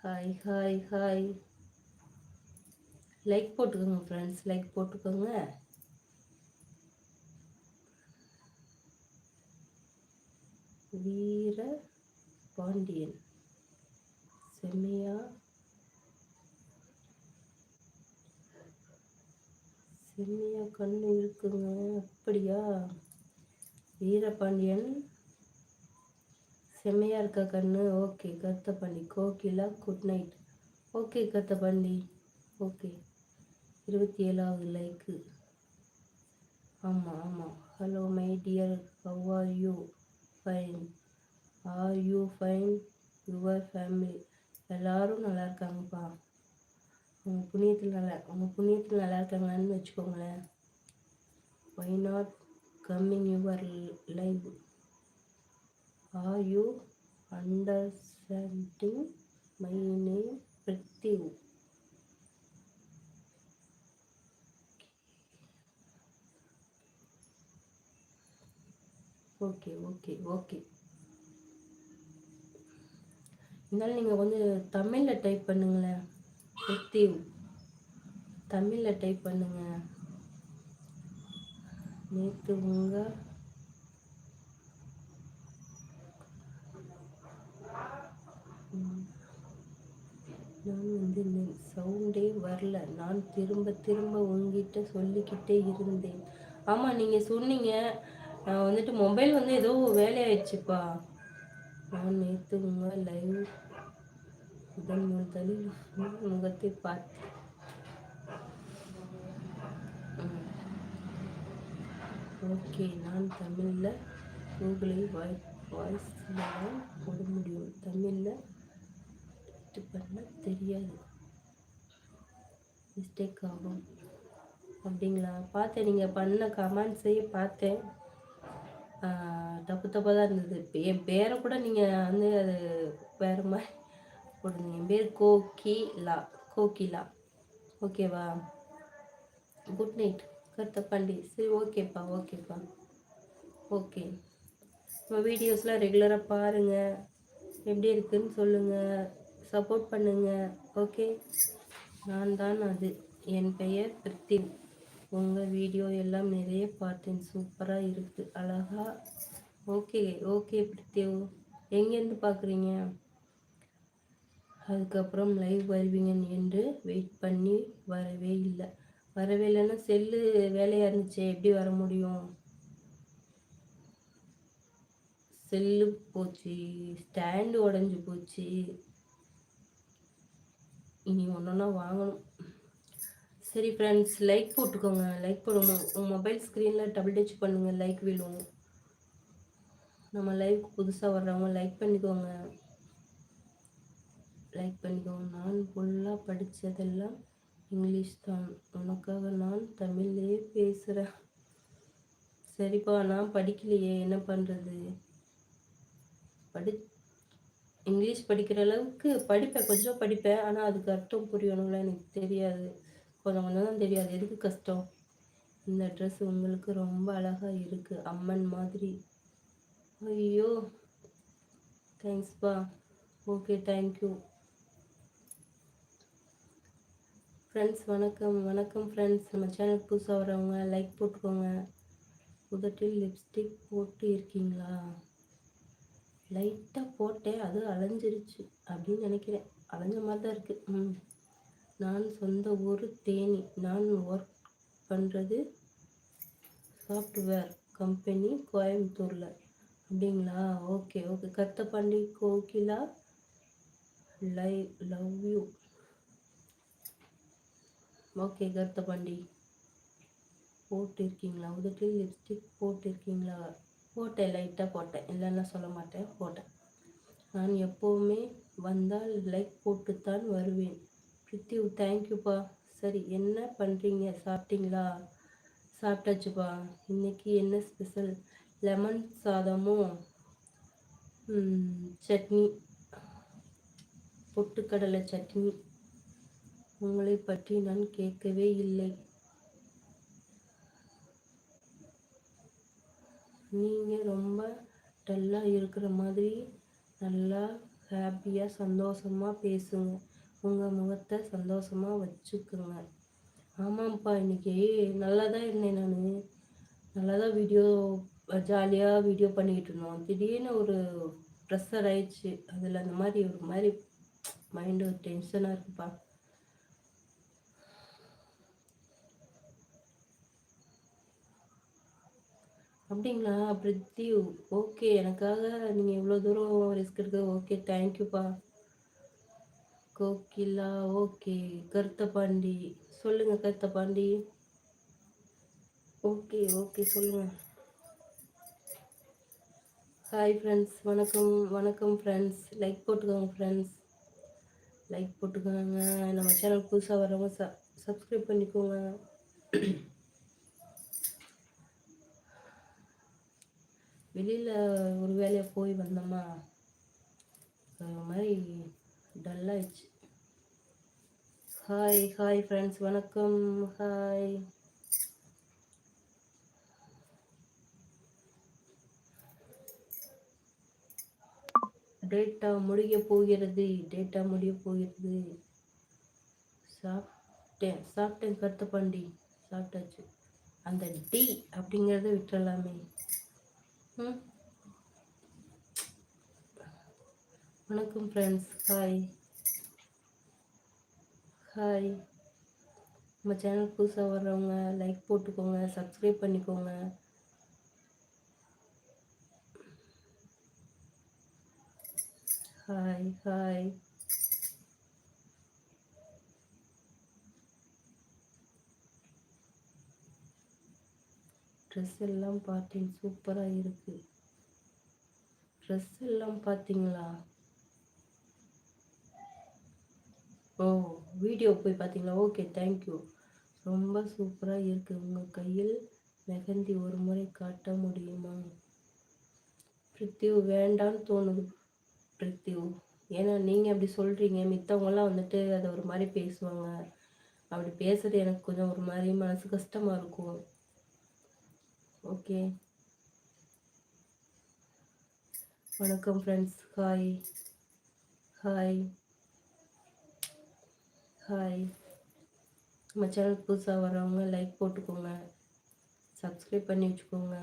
Hi hi hi, like போட்டுக்கோங்க ஃப்ரெண்ட்ஸ், லைக் போட்டுக்கோங்க. வீர பாண்டியன் செம்மையா செம்மையா கண்ணு இருக்குங்க. அப்படியா? வீரபாண்டியன் செம்மையா இருக்கா கண்ணு? Okay Karuthapalli. Kokila good night. Okay கருத்தப்பள்ளி, okay. 27வது லைக்கு. ஆமாம் ஆமாம். Hello my dear, how are you? Fine. Are you fine? Your family எல்லாரும் நல்லா இருக்காங்கப்பா. உங்கள் புண்ணியத்தில் நல்லா இருக்காங்களான்னு வச்சுக்கோங்களேன். Why not coming your live? Are you understanding my name Prithiv? Okay okay okay. இருந்தாலும் நீங்கள் கொஞ்சம் தமிழில் டைப் பண்ணுங்களேன். பிரித்திவ் தமிழில் டைப் பண்ணுங்க. நேற்று உங்கள் நான் சவுண்டே வரல. நான் திரும்ப திரும்ப உங்ககிட்ட சொல்லிக்கிட்டே இருந்தேன். ஆமாம், நீங்கள் சொன்னீங்க. நான் மொபைல் ஏதோ வேலையாயிடுச்சுப்பா. நான் நேற்று உங்கள் லைவ் முதல் முதலில் முகத்தை பார்த்தேன். ஓகே, நான் தமிழில் கூகுளில் வாய்ஸில் தான் போட முடியும். தமிழில் பண்ண தெரியாது, மிஸ்டேக் ஆகும். அப்படிங்களா? பார்த்தேன், நீங்கள் பண்ண கமெண்ட்ஸையே பார்த்தேன். தப்பு தப்பாக தான் இருந்தது. என் பேரை கூட நீங்கள் அது வேறு மாதிரி போடுங்க. என் பேர் கோகிலா. ஓகேவா? Good night Karuthapandi. சரி, ஓகேப்பா ஓகேப்பா, ஓகே. நம்ம வீடியோஸ்லாம் ரெகுலராக பாருங்கள், எப்படி இருக்குன்னு சொல்லுங்கள், சப்போர்ட் பண்ணுங்கள். ஓகே, நான் தான் அது. என் பெயர் பிரித்திவ். உங்கள் வீடியோ எல்லாம் நிறைய பார்த்தேன், சூப்பராக இருக்குது, அழகா. ஓகே ஓகே பிரித்திவ், எங்கேருந்து பார்க்குறீங்க? அதுக்கப்புறம் லைவ் வருவீங்க என்று வெயிட் பண்ணி வரவே இல்லைன்னா செல்லு வேலையாக இருந்துச்சு, எப்படி வர முடியும்? செல்லு போச்சு, ஸ்டாண்டு உடஞ்சி போச்சு. இனி ஒன்றா வாங்கணும். சரி ஃப்ரெண்ட்ஸ், லைக் போட்டுக்கோங்க, லைக் போடணும். உங்கள் மொபைல் ஸ்க்ரீனில் டபுள் டச் பண்ணுங்கள், லைக் விழும். நம்ம லைவுக்கு புதுசாக வர்றவங்க லைக் பண்ணிக்கோங்க. நான் ஃபுல்லாக படித்ததெல்லாம் இங்கிலீஷ் தான். உனக்காக நான் தமிழ்லேயே பேசுகிறேன். சரிப்பா, நான் படிக்கலையே, என்ன பண்ணுறது? இங்கிலீஷ் படிக்கிற அளவுக்கு படிப்பேன், கொஞ்சம் படிப்பேன். ஆனால் அதுக்கு அர்த்தம் புரியணும்ல எனக்கு தெரியாது. கொஞ்சம் கொஞ்சம் தான் தெரியாது. எதுக்கு கஷ்டம்? இந்த ட்ரெஸ் உங்களுக்கு ரொம்ப அழகாக இருக்குது, அம்மன் மாதிரி. ஐயோ, தேங்க்ஸ்ப்பா. Okay, thank you. ஃப்ரெண்ட்ஸ் வணக்கம் வணக்கம் ஃப்ரெண்ட்ஸ். நம்ம சேனல் புதுசாக வரவங்க லைக் போட்டுக்கோங்க. உதட்டில் லிப்ஸ்டிக் போட்டு இருக்கீங்களா? லைட்டாக போட்டேன், அது அலைஞ்சிருச்சு அப்படின்னு நினைக்கிறேன். அலைஞ்ச மாதிரி தான் இருக்குது. நான் சொந்த ஊர் தேனி. நான் ஒர்க் பண்ணுறது சாஃப்ட்வேர் கம்பெனி கோயம்புத்தூரில். அப்படிங்களா? Okay okay. Kathapandi Kokila, love you. Okay Karuthapandi. போட்டிருக்கீங்களா? உதட்டில் லிப்ஸ்டிக் போட்டிருக்கீங்களா? போட்டேன், லைட்டாக போட்டேன், இல்லைன்னா சொல்ல மாட்டேன், போட்டேன். நான் எப்போவுமே வந்தால் லைக் போட்டுத்தான் வருவேன். பிரித்திவ், தேங்க்யூப்பா. சரி, என்ன பண்ணுறீங்க? சாப்பிட்டீங்களா? சாப்பிட்டாச்சுப்பா. இன்னைக்கு என்ன ஸ்பெஷல்? லெமன் சாதமும் சட்னி, பொட்டுக்கடலை சட்னி. உங்களை பற்றி நான் கேட்கவே இல்லை. நீங்கள் ரொம்ப டல்லாக இருக்கிற மாதிரி. நல்லா ஹாப்பியாக சந்தோஷமாக பேசுங்க. உங்கள் முகத்தை சந்தோஷமாக வச்சுக்கோங்க. ஆமாம்ப்பா, இன்றைக்கி நல்லா தான் இருந்தேன். நான் நல்லா தான் ஜாலியாக வீடியோ பண்ணிக்கிட்டு இருந்தோம். திடீர்னு ஒரு ப்ரெஷர் ஆயிடுச்சு. அதில் அந்த மாதிரி ஒரு மாதிரி மைண்டு ஒரு டென்ஷனாக இருக்குப்பா. அப்படிங்களா பிரித்தி? ஓகே, எனக்காக நீங்கள் இவ்வளோ தூரம் ரிஸ்க் எடுக்க ஓகே, தேங்க்யூப்பா. கோகிலா, ஓகே. கருத்தப்பாண்டி, சொல்லுங்கள் கருத்தப்பாண்டி. ஓகே ஓகே, சொல்லுங்கள். ஹாய் ஃப்ரெண்ட்ஸ், வணக்கம் வணக்கம் ஃப்ரெண்ட்ஸ். லைக் போட்டுக்கோங்க ஃப்ரெண்ட்ஸ், லைக் போட்டுக்கோங்க. நம்ம சேனல் புதுசாக வரவங்க சப்ஸ்கிரைப் பண்ணிக்கோங்க. வெளியில் ஒரு வேலையை போய் வந்தோமா, ஒரு மாதிரி டல்லாகிடுச்சு. ஹாய் ஹாய் ஃப்ரெண்ட்ஸ், வணக்கம். ஹாய். டேட்டா முடிய போகிறது, டேட்டா முடிய போகிறது. சாப்பிட்டேன் கருத்தப்பாண்டி, சாப்பிட்டாச்சு. அந்த டி அப்படிங்கிறத விட்டுறலாமே. வணக்கம் ஃப்ரெண்ட்ஸ், ஹாய் ஹாய். நம்ம சேனல் புதுசாக வர்றவங்க லைக் போட்டுக்கோங்க, சப்ஸ்கிரைப் பண்ணிக்கோங்க. Hi hi. ட்ரெஸ் எல்லாம் பார்த்தேன், சூப்பராக இருக்குது. ட்ரெஸ் எல்லாம் பார்த்தீங்களா? ஓ, வீடியோ போய் பார்த்தீங்களா? Okay, thank you. ரொம்ப சூப்பராக இருக்குது. உங்கள் கையில் மெஹந்தி ஒரு முறை காட்ட முடியுமா? பிரித்திவ், வேண்டான்னு தோணுது பிரித்திவ். ஏன்னா நீங்கள் அப்படி சொல்கிறீங்க, மித்தவங்களாம் வந்துட்டு அதை ஒரு மாதிரி பேசுவாங்க. அப்படி பேசுறது எனக்கு கொஞ்சம் ஒரு மாதிரி மனசு கஷ்டமாக இருக்கும். ஓகே, வணக்கம் ஃப்ரெண்ட்ஸ், ஹாய் ஹாய் ஹாய். நம்ம சேனல் புதுசாக வரவங்க லைக் போட்டுக்கோங்க, சப்ஸ்கிரைப் பண்ணி வச்சுக்கோங்க.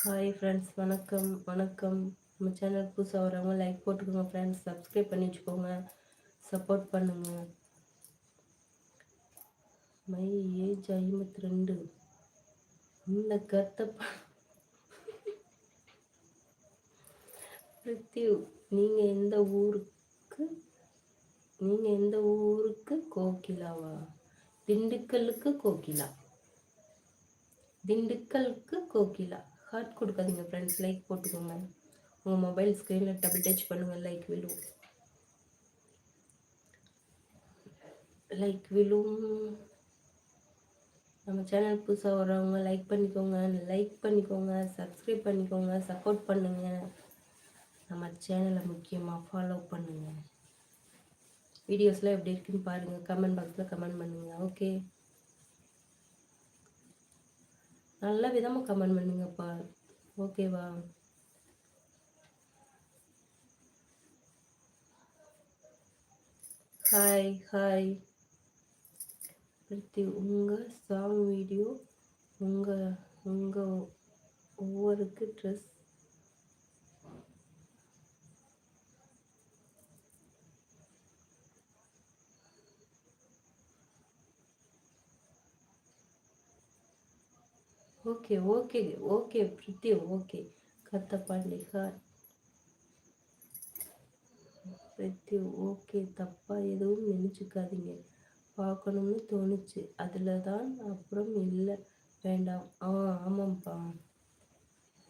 ஹாய் ஃப்ரெண்ட்ஸ், வணக்கம் வணக்கம். நம்ம சேனல் புதுசாக வரவங்க லைக் போட்டுக்கோங்க ஃப்ரெண்ட்ஸ், சப்ஸ்கிரைப் பண்ணி வச்சுக்கோங்க, சப்போர்ட் பண்ணுங்கள். My age 52. இந்த கருத்தை பிரித்திவ், நீங்கள் எந்த ஊருக்கு கோகிலாவா? திண்டுக்கல்லுக்கு கோகிலா. திண்டுக்கலுக்கு கோகிலா. ஹார்ட் கொடுக்காதீங்க ஃப்ரெண்ட்ஸ், லைக் போட்டுக்கோங்க. உங்கள் மொபைல் ஸ்க்ரீனில் டபுள் டச் பண்ணுங்கள், லைக் விழும். லைக் விழும். நம்ம சேனல் புதுசாக வர்றவங்க லைக் பண்ணிக்கோங்க, சப்ஸ்கிரைப் பண்ணிக்கோங்க, சப்போர்ட் பண்ணுங்கள். நம்ம சேனலை முக்கியமாக ஃபாலோ பண்ணுங்கள். வீடியோஸ்லாம் எப்படி இருக்குன்னு பாருங்கள், கமெண்ட் பாக்ஸில் கமெண்ட் பண்ணுங்கள். ஓகே, நல்ல விதமாக கமெண்ட் பண்ணுங்கப்பா. ஓகேவா? ஹாய் ஹாய் பிரித்தி, உங்கள் சாங் வீடியோ உங்கள் உங்கள் ஒவ்வொருக்கு dress okay okay okay Prithi, okay. Kathapandi hi Prithi, okay. தப்பாக எதுவும் நினச்சிக்காதீங்க, பார்க்கணும்னு தோணுச்சு, அதில் தான். அப்புறம் இல்லை, வேண்டாம். ஆமாம்ப்பா,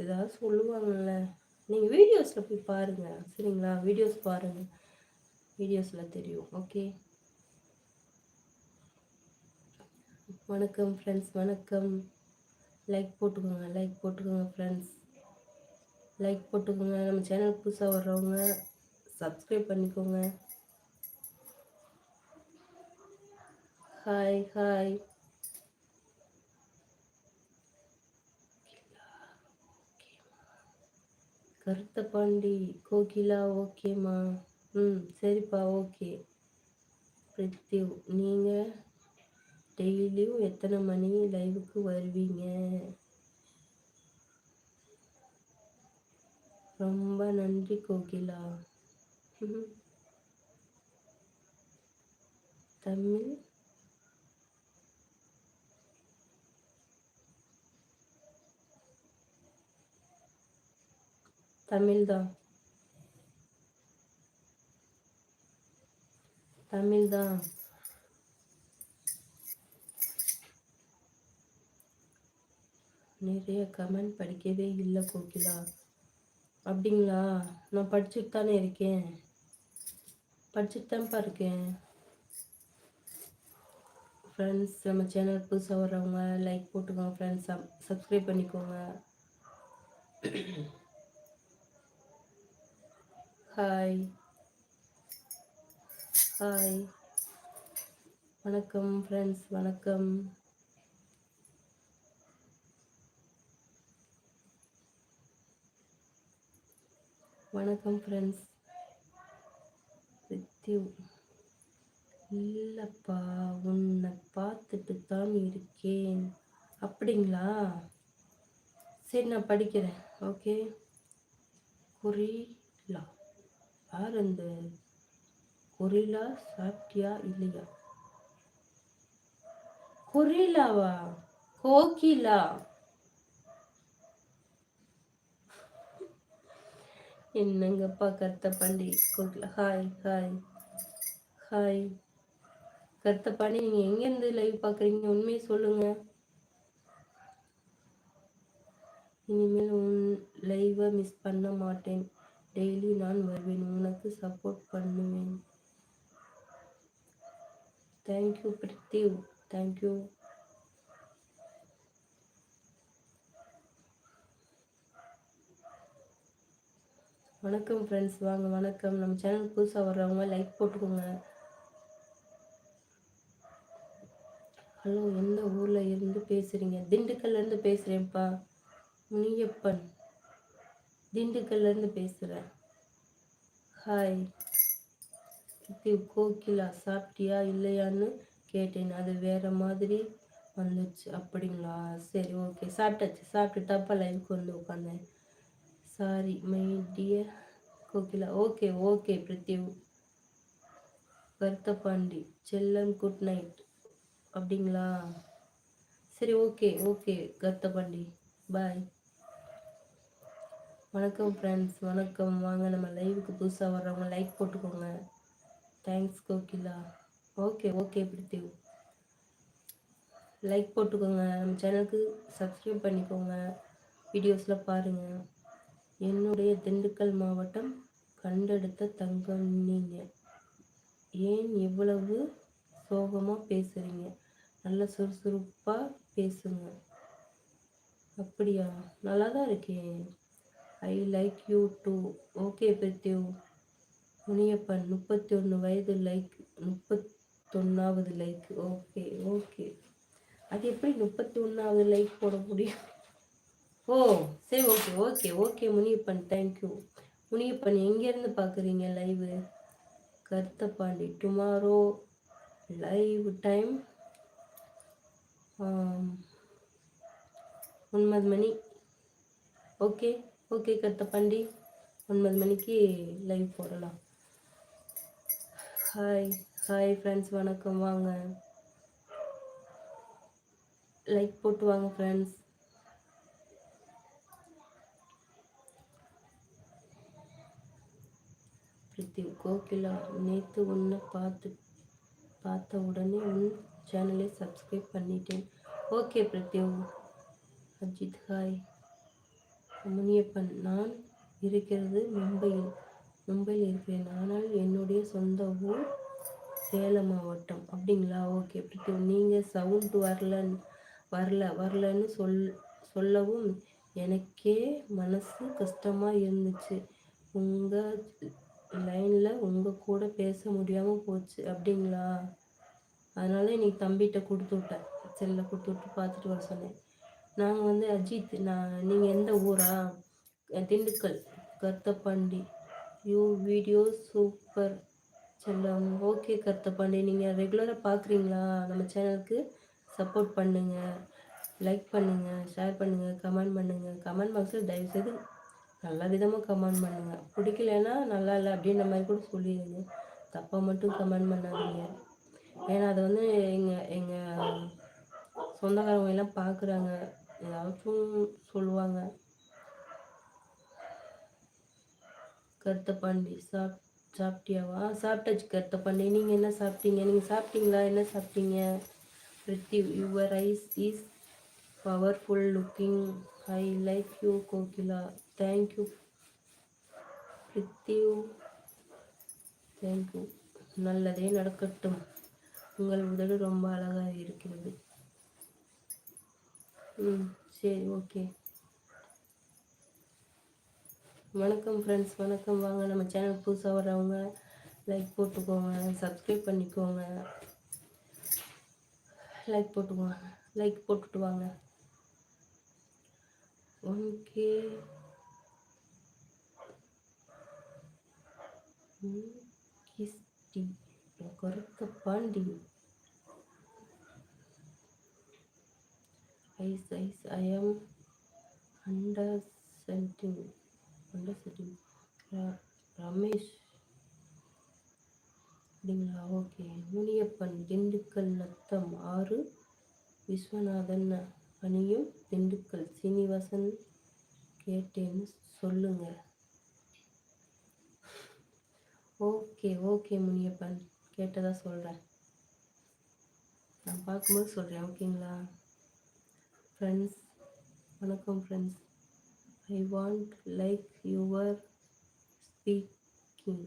ஏதாவது சொல்லுவாங்கள்ல. நீங்கள் வீடியோஸில் போய் பாருங்கள், சரிங்களா? வீடியோஸ் பாருங்கள், வீடியோஸில் தெரியும். ஓகே, வணக்கம் ஃப்ரெண்ட்ஸ், வணக்கம். லைக் போட்டுக்கோங்க ஃப்ரெண்ட்ஸ், லைக் போட்டுக்கோங்க. நம்ம சேனல் புதுசாக வர்றவங்க சப்ஸ்கிரைப் பண்ணிக்கோங்க. ஹாய் ஹாய் கருத்தப்பாண்டி கோகிலா, ஓகேம்மா. சரிப்பா, ஓகே. பிரித்திவ், நீங்கள் டெய்லியும் எத்தனை மணி லைவுக்கு வருவீங்க? ரொம்ப நன்றி கோகிலா. தமிழ் தமிழ்தான் தமிழ்தான். நிறைய கமெண்ட் படிக்கவே இல்லை கோகிலா. அப்படிங்களா? நான் படிச்சுட்டு தானே இருக்கேன், படிச்சுட்டு தான்ப்பா இருக்கேன். ஃப்ரெண்ட்ஸ், நம்ம சேனல் புதுசாக வர்றவங்க லைக் போட்டுக்கோங்க ஃப்ரெண்ட்ஸ், சப்ஸ்கிரைப் பண்ணிக்கோங்க. ஹாய் ஹாய் வணக்கம் ஃப்ரெண்ட்ஸ், வணக்கம். வணக்கம் ஃப்ரெண்ட்ஸ். பிரித்திவ், இல்லைப்பா, உன்னை பார்த்துட்டு தான் இருக்கேன். அப்படிங்களா? சரி, நான் படிக்கிறேன். ஓகே. குறிலா, யார் அந்த குறிலா? சாப்பிட்டியா இல்லையா? குறிலாவா? கோகிலா? என்னங்கப்பா Karuthapandi Kokila? Hi hi hi Karuthapandi, நீங்கள் எங்கேருந்து லைவ் பார்க்குறீங்க? உண்மையை சொல்லுங்கள். இனிமேல் உன் லைவை மிஸ் பண்ண மாட்டேன், டெய்லி நான் வருவேன், உனக்கு சப்போர்ட் பண்ணுவேன். Thank you Prithvi, thank you. வணக்கம் ஃப்ரெண்ட்ஸ், வாங்க. வணக்கம். நம்ம சேனல் புதுசாக வர்றவங்க லைக் போட்டுக்கோங்க. ஹலோ, எந்த ஊரில் இருந்து பேசுகிறீங்க? திண்டுக்கல்லேருந்து பேசுகிறேன்ப்பா, முனியப்பன். திண்டுக்கல்லேருந்து பேசுகிறேன். ஹாய் கோகிலா, சாப்பிட்டியா இல்லையான்னு கேட்டேன், அது வேறு மாதிரி வந்துச்சு. அப்படிங்களா? சரி, ஓகே. சாப்பிட்டுட்டாப்பா லைவுக்கு வந்து உட்காந்தேன். Sorry my dear Kokila. Okay okay Prithiv. Karuthapandi செல்லம், குட் நைட். அப்படிங்களா? சரி, ஓகே ஓகே கருத்தப்பாண்டி, பாய். வணக்கம் ஃப்ரெண்ட்ஸ், வணக்கம். வாங்க, நம்ம லைவுக்கு புதுசாக வர்றவங்க லைக் போட்டுக்கோங்க. Thanks Kokila. Okay okay Prithvi, like போட்டுக்கோங்க. நம்ம சேனலுக்கு சப்ஸ்கிரைப் பண்ணிக்கோங்க, வீடியோஸில் பாருங்கள். என்னுடைய திண்டுக்கல் மாவட்டம் கண்டெடுத்த தங்கம் நீங்கள் ஏன் இவ்வளவு சோகமாக பேசுகிறீங்க? நல்ல சுறுசுறுப்பாக பேசுங்க. அப்படியா? நல்லா தான் இருக்கேன். I like you too. Okay Prithiv. Muniyappan 31 வயது லைக். 31வது லைக். Okay okay. அது எப்படி 31வது லைக் போட முடியும்? ஓ சரி, okay okay okay Muniyappan, thank you. Muniyappan எங்கேருந்து பார்க்குறீங்க live? Karuthapandi tomorrow live time 9 மணி. ஓகே ஓகே கருத்தப்பாண்டி, 9 மணிக்கு லைவ் போடலாம். ஹாய் ஹாய் ஃப்ரெண்ட்ஸ், வணக்கம். வாங்க லைக் போட்டு வாங்க ஃப்ரெண்ட்ஸ். பிரித்திவ் கோகிலா, நேற்று உன்னை பார்த்த உடனே உன் சேனலை சப்ஸ்கிரைப் பண்ணிட்டேன். ஓகே பிரித்திவ். அஜித் ஹாய். முனியப்பன், நான் இருக்கிறது மும்பையில் இருக்கிறேன். ஆனால் என்னுடைய சொந்த ஊர் சேலம் மாவட்டம். அப்படிங்களா? ஓகே பிரித்திவ். நீங்கள் சவுண்ட் வரலன்னு சொல்லவும் எனக்கே மனசு கஷ்டமாக இருந்துச்சு. உங்கள் லைனில் உங்கள் கூட பேச முடியாமல் போச்சு. அப்படிங்களா? அதனால இன்னைக்கு தம்பிகிட்ட கொடுத்து விட்டேன், செல்லில் கொடுத்து விட்டு பார்த்துட்டு வர சொன்னேன். நாங்கள் அஜித். நீங்கள் எந்த ஊரா? Dindigul. Karuthapandi, you video super செல்லம். ஓகே கருத்தப்பாண்டி, நீங்கள் ரெகுலராக பார்க்குறீங்களா? நம்ம சேனலுக்கு சப்போர்ட் பண்ணுங்கள், லைக் பண்ணுங்கள், ஷேர் பண்ணுங்கள், கமெண்ட் பண்ணுங்கள். கமெண்ட் பாக்ஸில் தயவுசெய்து நல்ல விதமாக கமெண்ட் பண்ணுங்கள். பிடிக்கலன்னா நல்லா இல்லை அப்படின்ற மாதிரி கூட சொல்லிடுங்க. தப்பாக மட்டும் கமெண்ட் பண்ணாதீங்க. ஏன்னா அதை எங்கள் சொந்தக்காரங்க எல்லாம் பார்க்குறாங்க, ஏதாச்சும் சொல்லுவாங்க. கருத்தப்பாண்டி, சாப்பிட்டியாவா? சாப்பிட்டாச்சு கருத்தப்பாண்டி. நீங்கள் என்ன சாப்பிட்டீங்க? நீங்கள் சாப்பிட்டீங்களா? என்ன சாப்பிட்டீங்க? Prithvi, your eyes is powerful looking. I like you Kokila. Thank you Prithvi, thank you. நல்லதே நடக்கட்டும். உங்கள் உதடு ரொம்ப அழகாக இருக்கிறது. சரி, ஓகே. வணக்கம் ஃப்ரெண்ட்ஸ், வணக்கம். வாங்க நம்ம சேனல் புதுசாக வர்றவங்க லைக் போட்டுக்கோங்க, சப்ஸ்கிரைப் பண்ணிக்கோங்க. லைக் போட்டுட்டு வாங்க. ஓகே. கிஸ்டி கருத்தப்பாண்டி. ஐஸ் ஐ ஆம் அண்டர்ஸ்டாண்டிங் ரமேஷ். அப்படிங்களா? ஓகே. முனியப்பன், திண்டுக்கல் நத்தம் 6 விஸ்வநாதன் அணியும் திண்டுக்கல் சீனிவாசன் கேட்டேன்னு சொல்லுங்க. ஓகே ஓகே முனியப்பன், கேட்டதா சொல்கிறேன். நான் பார்க்கும்போது சொல்கிறேன், ஓகேங்களா? ஃப்ரெண்ட்ஸ், வணக்கம் friends. I want like your speaking.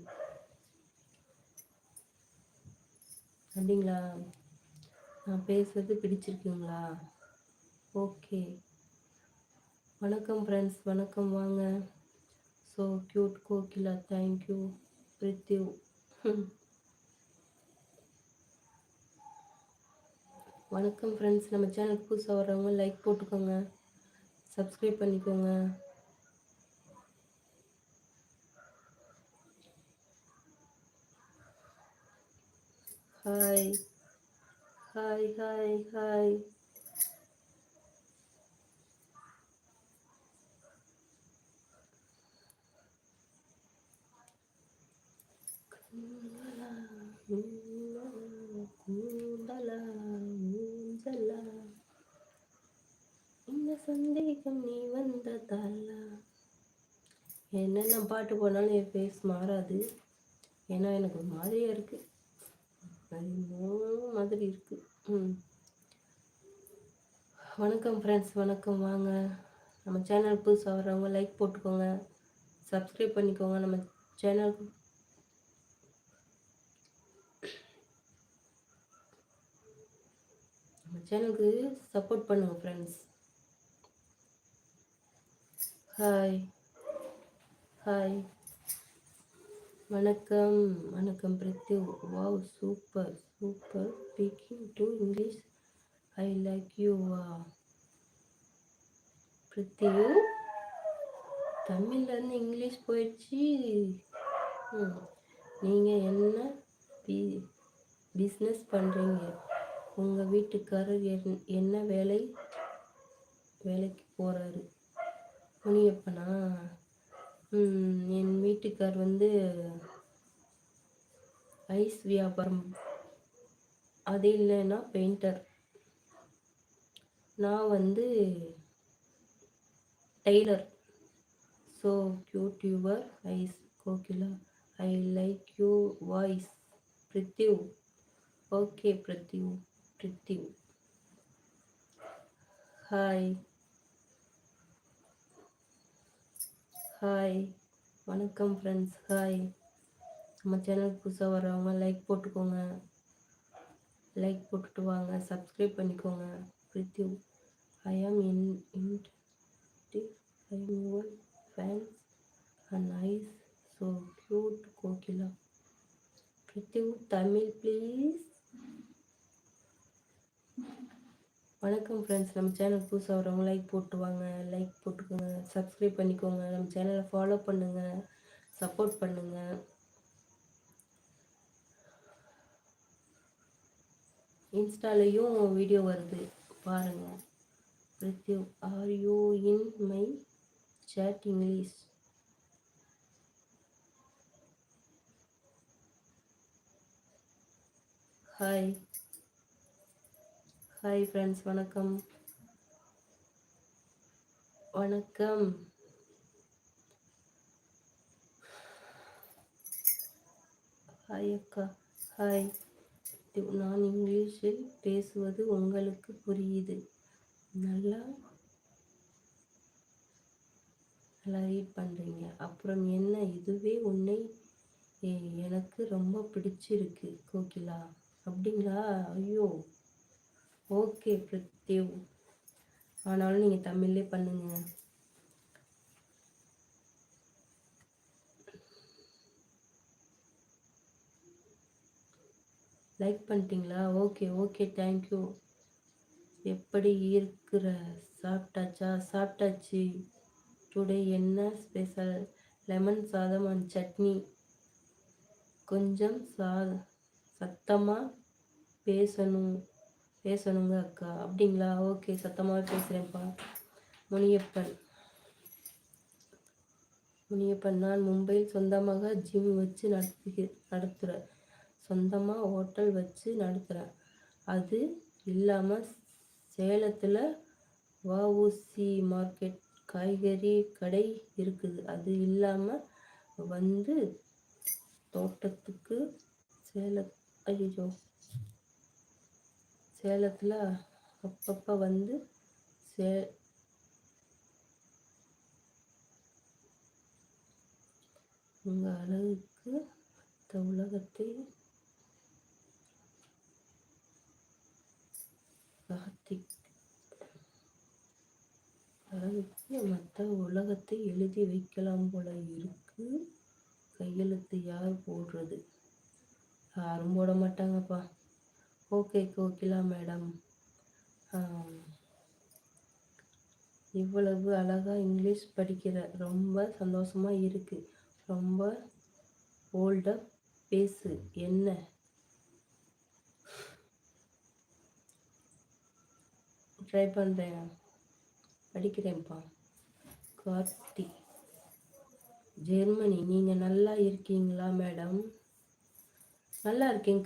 அப்படிங்களா? நான் பேசுறது பிடிச்சிருக்குங்களா? ஓகே. வணக்கம் ஃப்ரெண்ட்ஸ், வணக்கம். வாங்க. So cute Kokila, thank you Prithvi. வணக்கம் ஃப்ரெண்ட்ஸ். நம்ம சேனலுக்கு புதுசாக வர்றவங்க லைக் போட்டுக்கோங்க, சப்ஸ்கிரைப் பண்ணிக்கோங்க. Hi hi hi hi. இந்த சந்தேகம் நீ வந்ததால. என்னென்ன பாட்டு போனாலும் என் ஃபேஸ் மாறாது. ஏன்னா எனக்கு ஒரு மாதிரியா இருக்கு, மாதிரி இருக்கு. வணக்கம் ஃப்ரெண்ட்ஸ், வணக்கம். வாங்க நம்ம சேனல் புதுசாக வர்றவங்க லைக் போட்டுக்கோங்க, சப்ஸ்கிரைப் பண்ணிக்கோங்க. நம்ம சேனலுக்கு சேனலுக்கு சப்போர்ட் பண்ணுங்கள் ஃப்ரெண்ட்ஸ். ஹாய் ஹாய், வணக்கம் வணக்கம் Prithyu. Wow, super super, speaking to English, I like you. Prithyu தமிழ்லேருந்து இங்கிலீஷ் போயிடுச்சு. நீங்கள் என்ன பிஸ்னஸ் பண்ணுறீங்க? உங்கள் வீட்டுக்காரர் என்ன வேலைக்கு போகிறாரு? முனியப்பனா? என் வீட்டுக்கார் ஐஸ் வியாபாரம், அது இல்லைன்னா பெயிண்டர். நான் tailor. So cute your eyes Kokila, I like you voice. Prithyu, okay Prithyu. Hi hi, வணக்கம் ஃப்ரெண்ட்ஸ். ஹாய், நம்ம சேனலுக்கு புதுசாக வரவங்க லைக் போட்டுக்கோங்க, லைக் போட்டுட்டு வாங்க, சப்ஸ்கிரைப் பண்ணிக்கோங்க. Prithyu, I am your fans and eyes so cute Kokila. Prithyu, Tamil please. வணக்கம் ஃப்ரெண்ட்ஸ், நம்ம சேனல் புதுசாக வரவங்க லைக் போட்டு வாங்க, லைக் போட்டுக்கோங்க, சப்ஸ்கிரைப் பண்ணிக்கோங்க, நம்ம சேனலை ஃபாலோ பண்ணுங்கள், சப்போர்ட் பண்ணுங்கள். இன்ஸ்டாலேயும் வீடியோ வருது பாருங்கள். Prithyu, are you in my chat English? Hi hi friends, வணக்கம் வணக்கம். ஹாய் அக்கா. ஹாய், நான் இங்கிலீஷில் பேசுவது உங்களுக்கு புரியுது? நல்லா ரீட் பண்ணுறீங்க. அப்புறம் என்ன, இதுவே உன்னை எனக்கு ரொம்ப பிடிச்சிருக்கு கோகிலா. அப்படிங்களா? ஐயோ, ஓகே பிரித்யூ. ஆனாலும் நீங்கள் தமிழ்லே பண்ணுங்க. லைக் பண்ணிட்டீங்களா? Okay okay, thank you. எப்படி இருக்கிற? சாப்பிட்டாச்சா? சாப்பிட்டாச்சு. டுடே என்ன ஸ்பெஷல்? லெமன் சாதம் அண்ட் சட்னி. கொஞ்சம் சத்தமாக பேசணுங்க அக்கா. அப்படிங்களா? ஓகே, சத்தமாக பேசுகிறேன்ப்பா. முனியப்பன், நான் மும்பையில் சொந்தமாக ஜிம் வச்சு நடத்துகிறேன். சொந்தமாக ஹோட்டல் வச்சு நடத்துகிறேன். அது இல்லாமல் சேலத்தில் வஉசி மார்க்கெட் காய்கறி கடை இருக்குது. அது இல்லாமல் தோட்டத்துக்கு சேலத்தில் அப்பப்போ உங்கள் அழகுக்கு உலகத்தை மற்ற உலகத்தை எழுதி வைக்கலாம் போல இருக்கு. கையெழுத்து யார் போடுறது? யாரும் போட மாட்டாங்கப்பா. ஓகே கோகிலா மேடம், இவ்வளவு அழகா இங்கிலீஷ் படிக்கிற ரொம்ப சந்தோஷமா இருக்கு. ரொம்ப போல்டா பேசு. என்ன ட்ரை பண்ணுறேன், படிக்கிறேன்ப்பா. கார்த்தி, ஜெர்மனி. நீங்கள் நல்லா இருக்கீங்களா மேடம்? நல்லா இருக்கேன்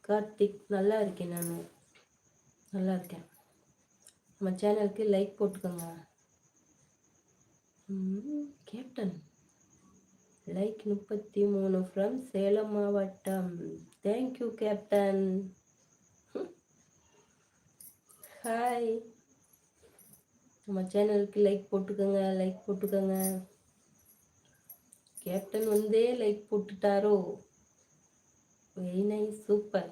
கார்த்திக், நல்லா இருக்கேன். நான் நல்லா இருக்கேன். நம்ம சேனலுக்கு லைக் போட்டுக்கோங்க. கேப்டன், லைக் 33 ஃப்ரம் சேலம் மாவட்டம். Thank you captain. ஹாய், நம்ம சேனலுக்கு லைக் போட்டுக்கோங்க. கேப்டன் லைக் போட்டுட்டாரோ? Very nice, super.